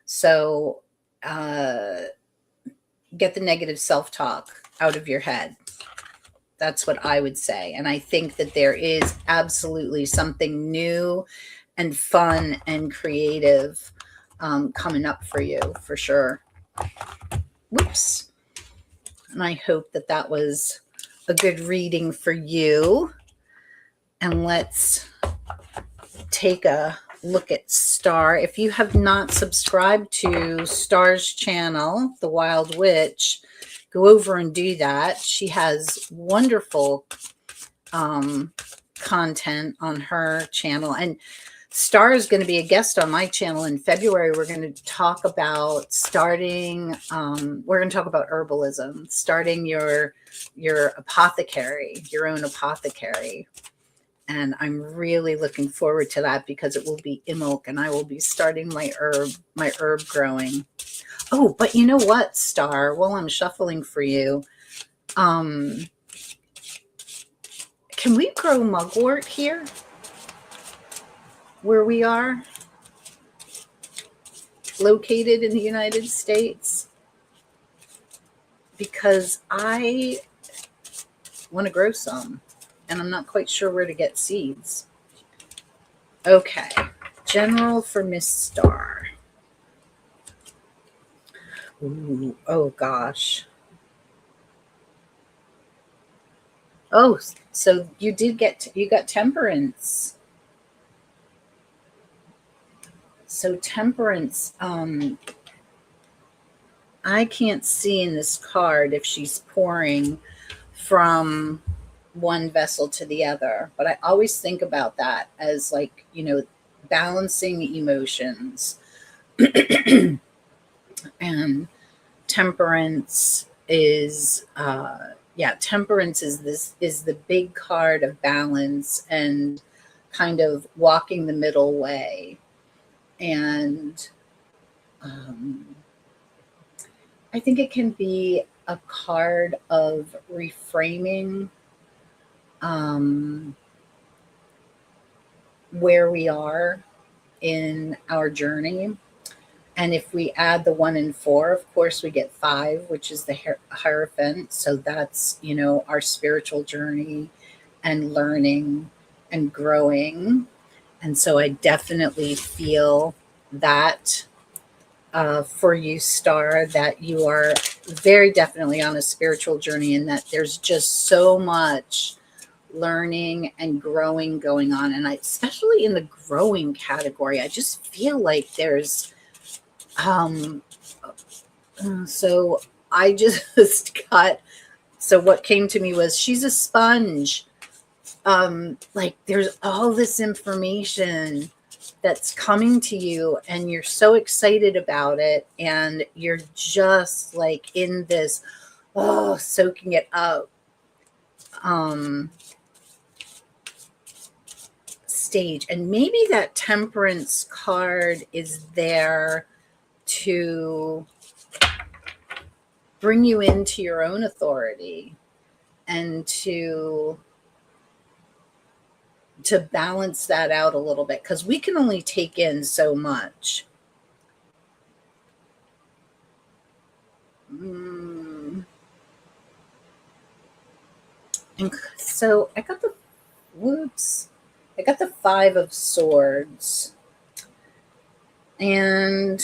So get the negative self-talk out of your head. That's what I would say. And I think that there is absolutely something new and fun and creative coming up for you, for sure. Whoops. And I hope that that was a good reading for you. And let's take a look at Star. If you have not subscribed to Star's channel, The Wild Witch, go over and do that. She has wonderful content on her channel. And Star is going to be a guest on my channel in February. We're going to talk about starting, we're going to talk about herbalism, starting your apothecary, your own apothecary. And I'm really looking forward to that, because it will be Imbolc and I will be starting my herb growing. Oh, but you know what, Star, while I'm shuffling for you, can we grow mugwort here where we are located in the United States? Because I want to grow some and I'm not quite sure where to get seeds. Okay. General for Miss Star. Ooh, oh gosh. Oh, so you did you got temperance. So temperance, I can't see in this card if she's pouring from one vessel to the other, but I always think about that as like, balancing emotions. And temperance is yeah, temperance is the big card of balance and kind of walking the middle way. And um, I think it can be a card of reframing um, where we are in our journey. And if we add the 1 and 4, of course, we get 5, which is the Hierophant. So that's, our spiritual journey and learning and growing. And so I definitely feel that for you, Star, that you are very definitely on a spiritual journey and that there's just so much learning and growing going on. And especially in the growing category, I just feel like there's, um, so I just got, so what came to me was she's a sponge. Like there's all this information that's coming to you and you're so excited about it and you're just like in this soaking it up stage. And maybe that temperance card is there to bring you into your own authority and to balance that out a little bit, because we can only take in so much. And so I got the whoops. I got the 5 of Swords. And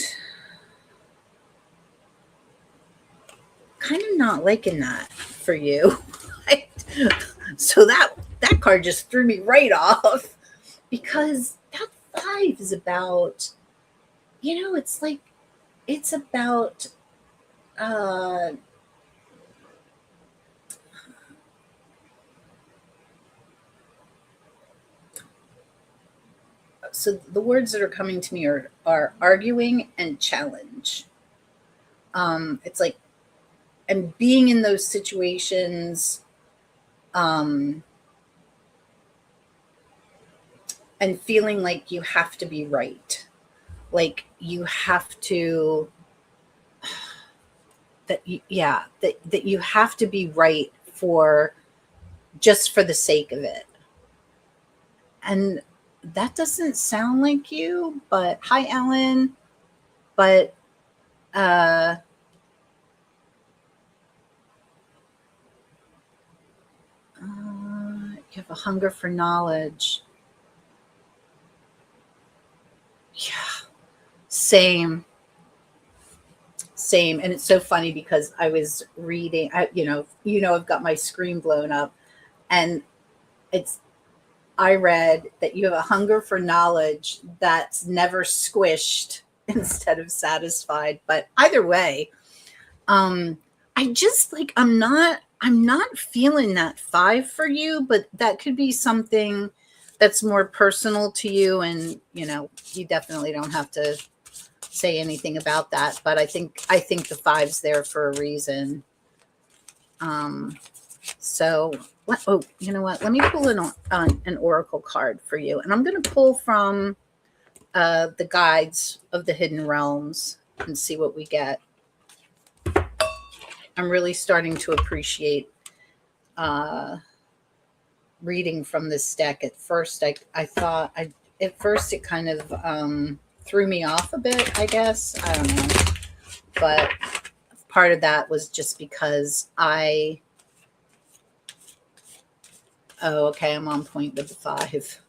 kind of not liking that for you. So that card just threw me right off, because that 5 is about, it's like, it's about so the words that are coming to me are arguing and challenge. It's like, and being in those situations, and feeling like you have to be right, like you have to, that you have to be right for just for the sake of it. And that doesn't sound like you, but hi, Ellen. But you have a hunger for knowledge. Yeah, same. And it's so funny because I was reading, I've got my screen blown up, and I read that you have a hunger for knowledge that's never squished instead of satisfied. But either way, I just like, I'm not feeling that 5 for you, but that could be something that's more personal to you. And, you definitely don't have to say anything about that, but I think the 5's there for a reason. So you know what? Let me pull an oracle card for you, and I'm going to pull from the guides of the hidden realms and see what we get. I'm really starting to appreciate reading from this deck. At first, I thought at first it kind of threw me off a bit, I guess. I don't know. But part of that was just because okay, I'm on point with the 5.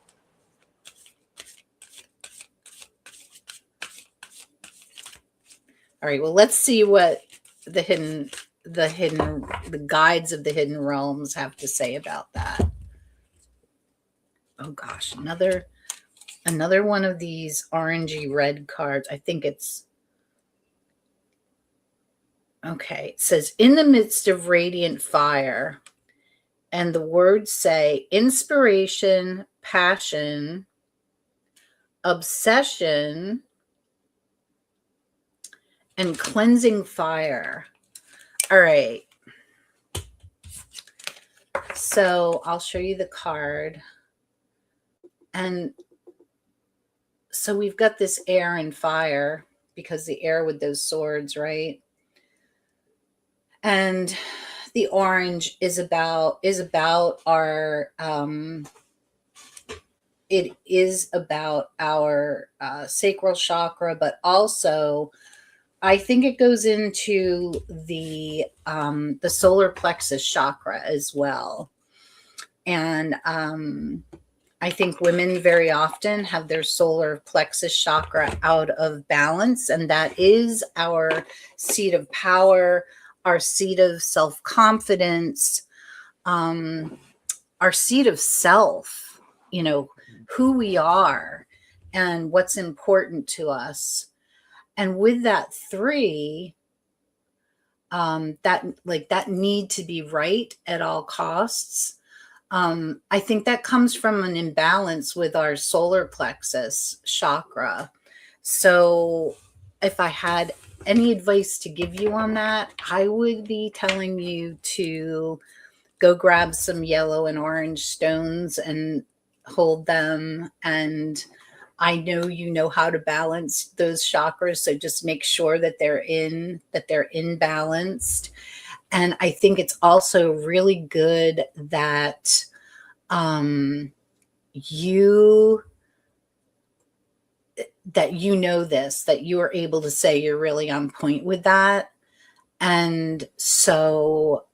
All right, well, let's see what the guides of the hidden realms have to say about that. Oh gosh, another one of these orangey red cards. I think it's okay. It says, in the midst of radiant fire, and the words say inspiration, passion, obsession, and cleansing fire. All right. So I'll show you the card. And so we've got this air and fire, because the air with those swords, right? And the orange is about our it is about our sacral chakra, but also I think it goes into the solar plexus chakra as well. And I think women very often have their solar plexus chakra out of balance, and that is our seat of power, our seat of self-confidence, our seat of self, who we are and what's important to us. And with that 3, that need to be right at all costs, I think that comes from an imbalance with our solar plexus chakra. So if I had any advice to give you on that, I would be telling you to go grab some yellow and orange stones and hold them. And I know you know how to balance those chakras, so just make sure that they're balanced. And I think it's also really good that you know this, that you are able to say you're really on point with that. And so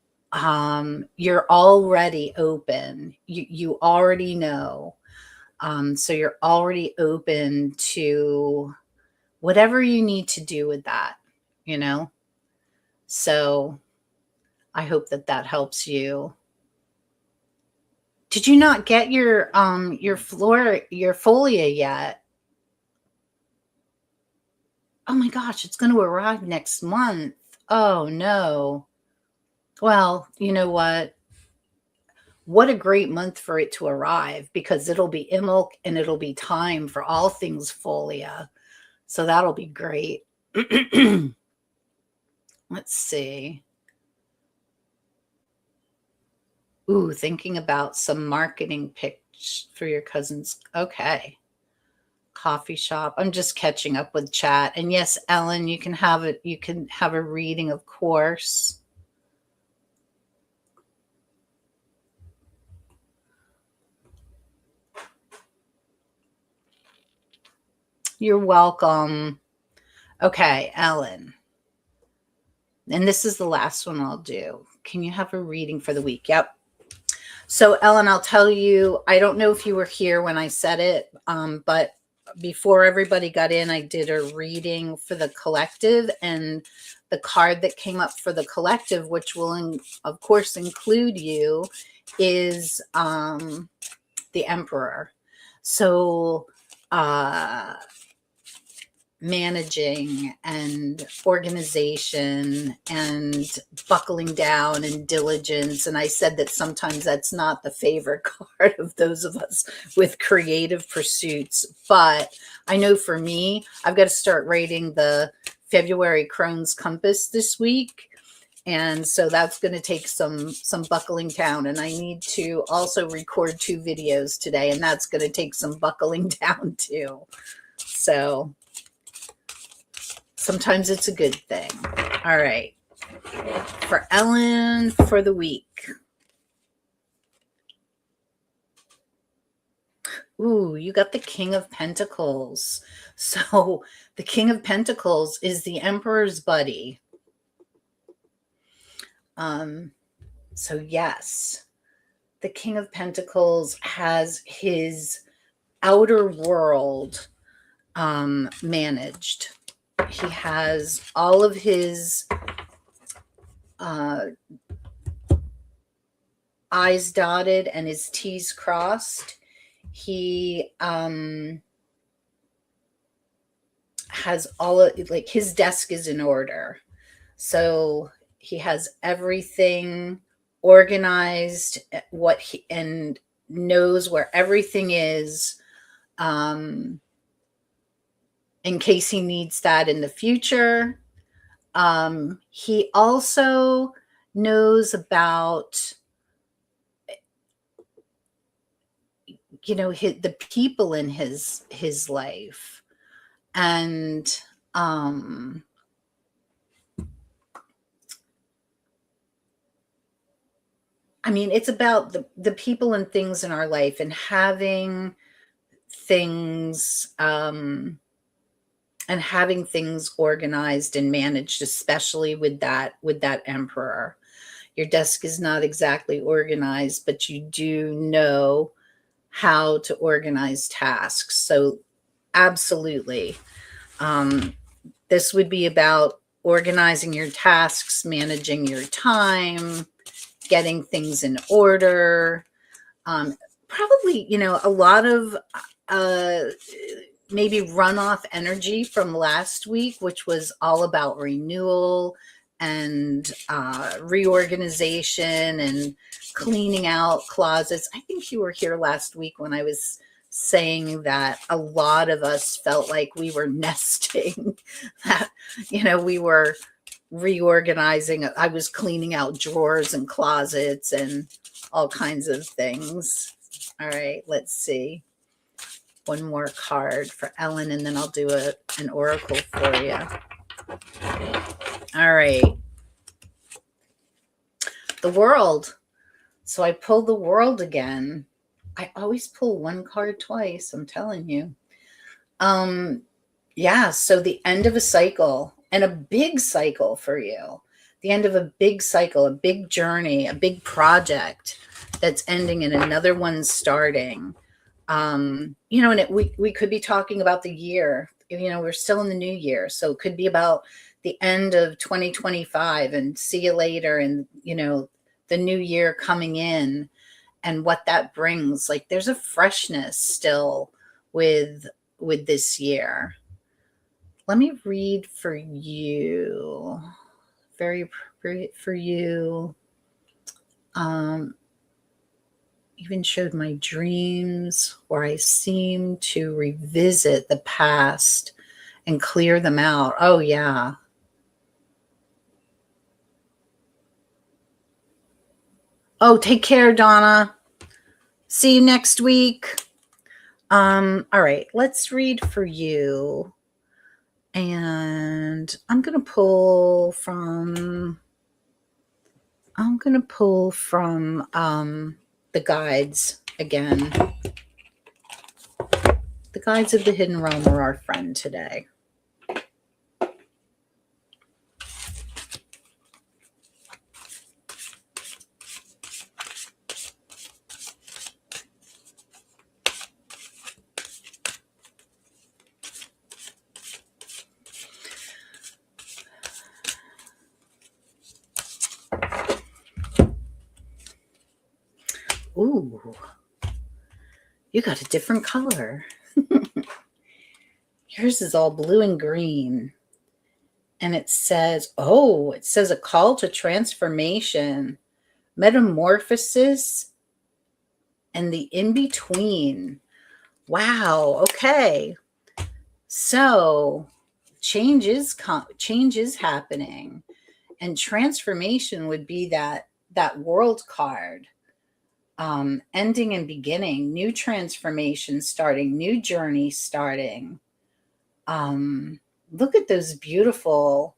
you're already open. You already know. So you're already open to whatever you need to do with that, So I hope that helps you. Did you not get your folia yet? Oh my gosh, it's going to arrive next month. Oh no. Well, you know what? What a great month for it to arrive, because it'll be Imulk and it'll be time for all things folia. So that'll be great. Let's see. Ooh, thinking about some marketing pitch for your cousins. Okay. Coffee shop. I'm just catching up with chat. And yes, Ellen, you can have it. You can have a reading, of course. You're welcome. Okay, Ellen. And this is the last one I'll do. Can you have a reading for the week? Yep. So, Ellen, I'll tell you, I don't know if you were here when I said it, but before everybody got in, I did a reading for the collective, and the card that came up for the collective, which will, of course, include you, is the Emperor. So, managing and organization and buckling down and diligence. And I said that sometimes that's not the favorite card of those of us with creative pursuits. But I know for me, I've got to start writing the February Crone's Compass this week. And so that's going to take some buckling down. And I need to also record 2 videos today, and that's going to take some buckling down too. So sometimes it's a good thing. All right. For Ellen for the week. Ooh, you got the King of Pentacles. So the King of Pentacles is the Emperor's buddy. So yes, the King of Pentacles has his outer world managed. he has all of his I's dotted and his T's crossed. He has all of, like, his desk is in order. So he has everything organized, and knows where everything is, in case he needs that in the future. He also knows about, the people in his life. And I mean, it's about the people and things in our life, and having things organized and managed, especially with that emperor. Your desk is not exactly organized, but you do know how to organize tasks. So absolutely. This would be about organizing your tasks, managing your time, getting things in order. Probably, a lot of maybe runoff energy from last week, which was all about renewal and reorganization and cleaning out closets. I think you were here last week when I was saying that a lot of us felt like we were nesting, that, we were reorganizing. I was cleaning out drawers and closets and all kinds of things. All right, let's see. One more card for Ellen, and then I'll do an oracle for you. All right. The World. So I pulled the World again. I always pull one card twice, I'm telling you. Yeah, so the end of a cycle, and a big cycle for you. The end of a big cycle, a big journey, a big project that's ending and another one's starting. And we could be talking about the year. We're still in the new year, so it could be about the end of 2025 and see you later, and the new year coming in and what that brings. Like, there's a freshness still with this year. Let me read for you. Very appropriate for you. Even showed my dreams where I seem to revisit the past and clear them out. Oh, yeah. Oh, take care, Donna. See you next week. All right, let's read for you. And I'm going to pull from the guides again. The guides of the hidden realm are our friend today. Ooh, you got a different color. Yours is all blue and green. And it says a call to transformation, metamorphosis, and the in-between. Wow, okay. So change is happening. And transformation would be that World card. Ending and beginning, new transformation starting, new journey starting. Look at those beautiful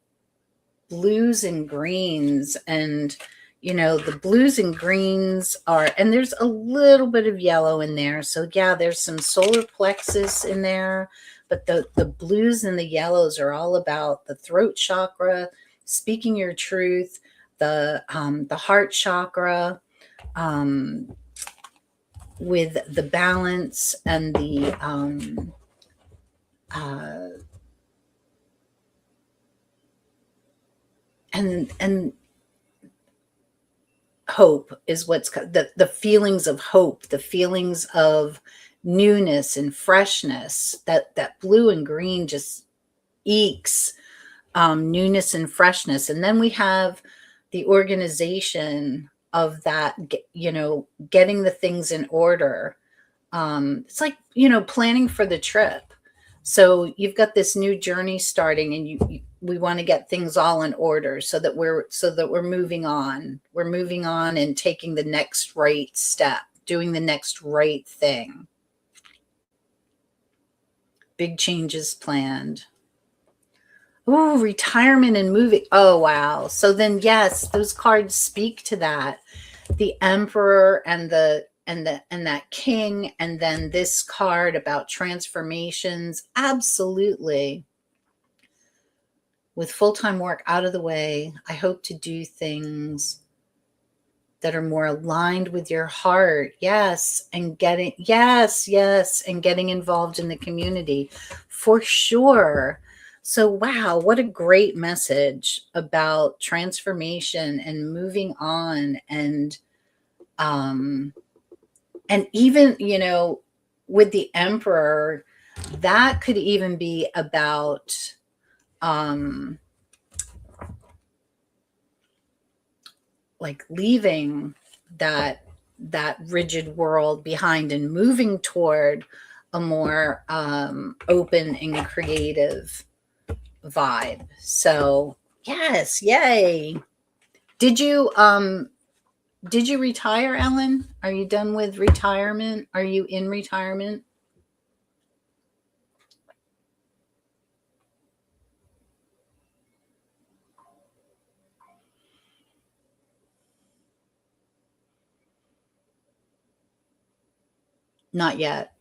blues and greens. And, the blues and greens and there's a little bit of yellow in there. So yeah, there's some solar plexus in there, but the blues and the yellows are all about the throat chakra, speaking your truth, the heart chakra, with the balance and the and hope is what's the feelings of hope, the feelings of newness and freshness. That blue and green just ekes newness and freshness. And then we have the organization of that, getting the things in order. It's like, planning for the trip. So you've got this new journey starting, and we want to get things all in order so that we're moving on. We're moving on and taking the next right step, doing the next right thing. Big changes planned. Oh, retirement and moving. Oh, wow. So then, yes, those cards speak to that. The Emperor and that King, and then this card about transformations. Absolutely. With full-time work out of the way, I hope to do things that are more aligned with your heart. Yes, and getting involved in the community for sure. So, wow, what a great message about transformation and moving on. And even, with the Emperor, that could even be about like leaving that rigid world behind and moving toward a more open and creative vibe. So yes, yay. Did you retire, Ellen? Are you done with retirement? Are you in retirement? Not yet.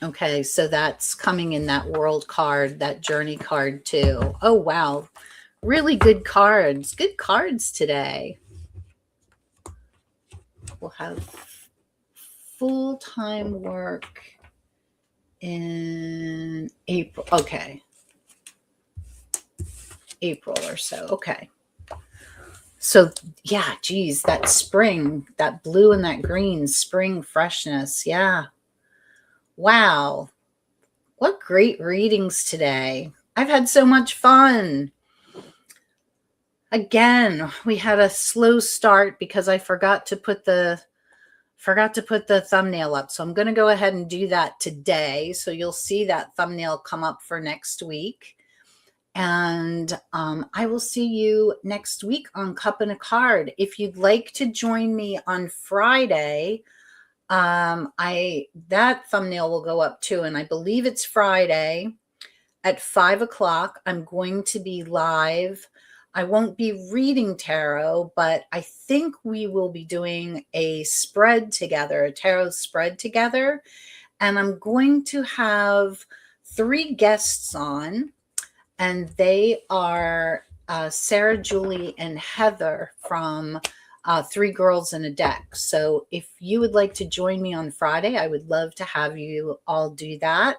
Okay, so that's coming in that world card, that journey card too. Oh, wow. Really good cards. Good cards today. We'll have full-time work in April. Okay. April or so. Okay. So, yeah, geez, that spring, that blue and that green, spring freshness. Yeah. Wow. What great readings today. I've had so much fun. Again, we had a slow start because I forgot to put the thumbnail up. So I'm going to go ahead and do that today. So you'll see that thumbnail come up for next week. And I will see you next week on Cup and a Card. If you'd like to join me on Friday, that thumbnail will go up too. And I believe it's Friday at 5:00. I'm going to be live. I won't be reading tarot, but I think we will be doing a spread together, a tarot spread together. And I'm going to have 3 guests on, and they are Sarah, Julie, and Heather from 3 Girls in a Deck. So if you would like to join me on Friday, I would love to have you all do that.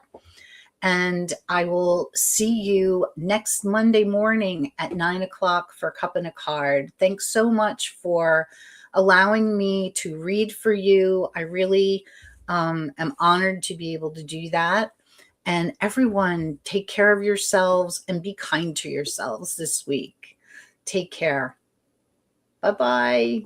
And I will see you next Monday morning at 9:00 for Cup and a Card. Thanks so much for allowing me to read for you. I really am honored to be able to do that. And everyone, take care of yourselves and be kind to yourselves this week. Take care. Bye-bye.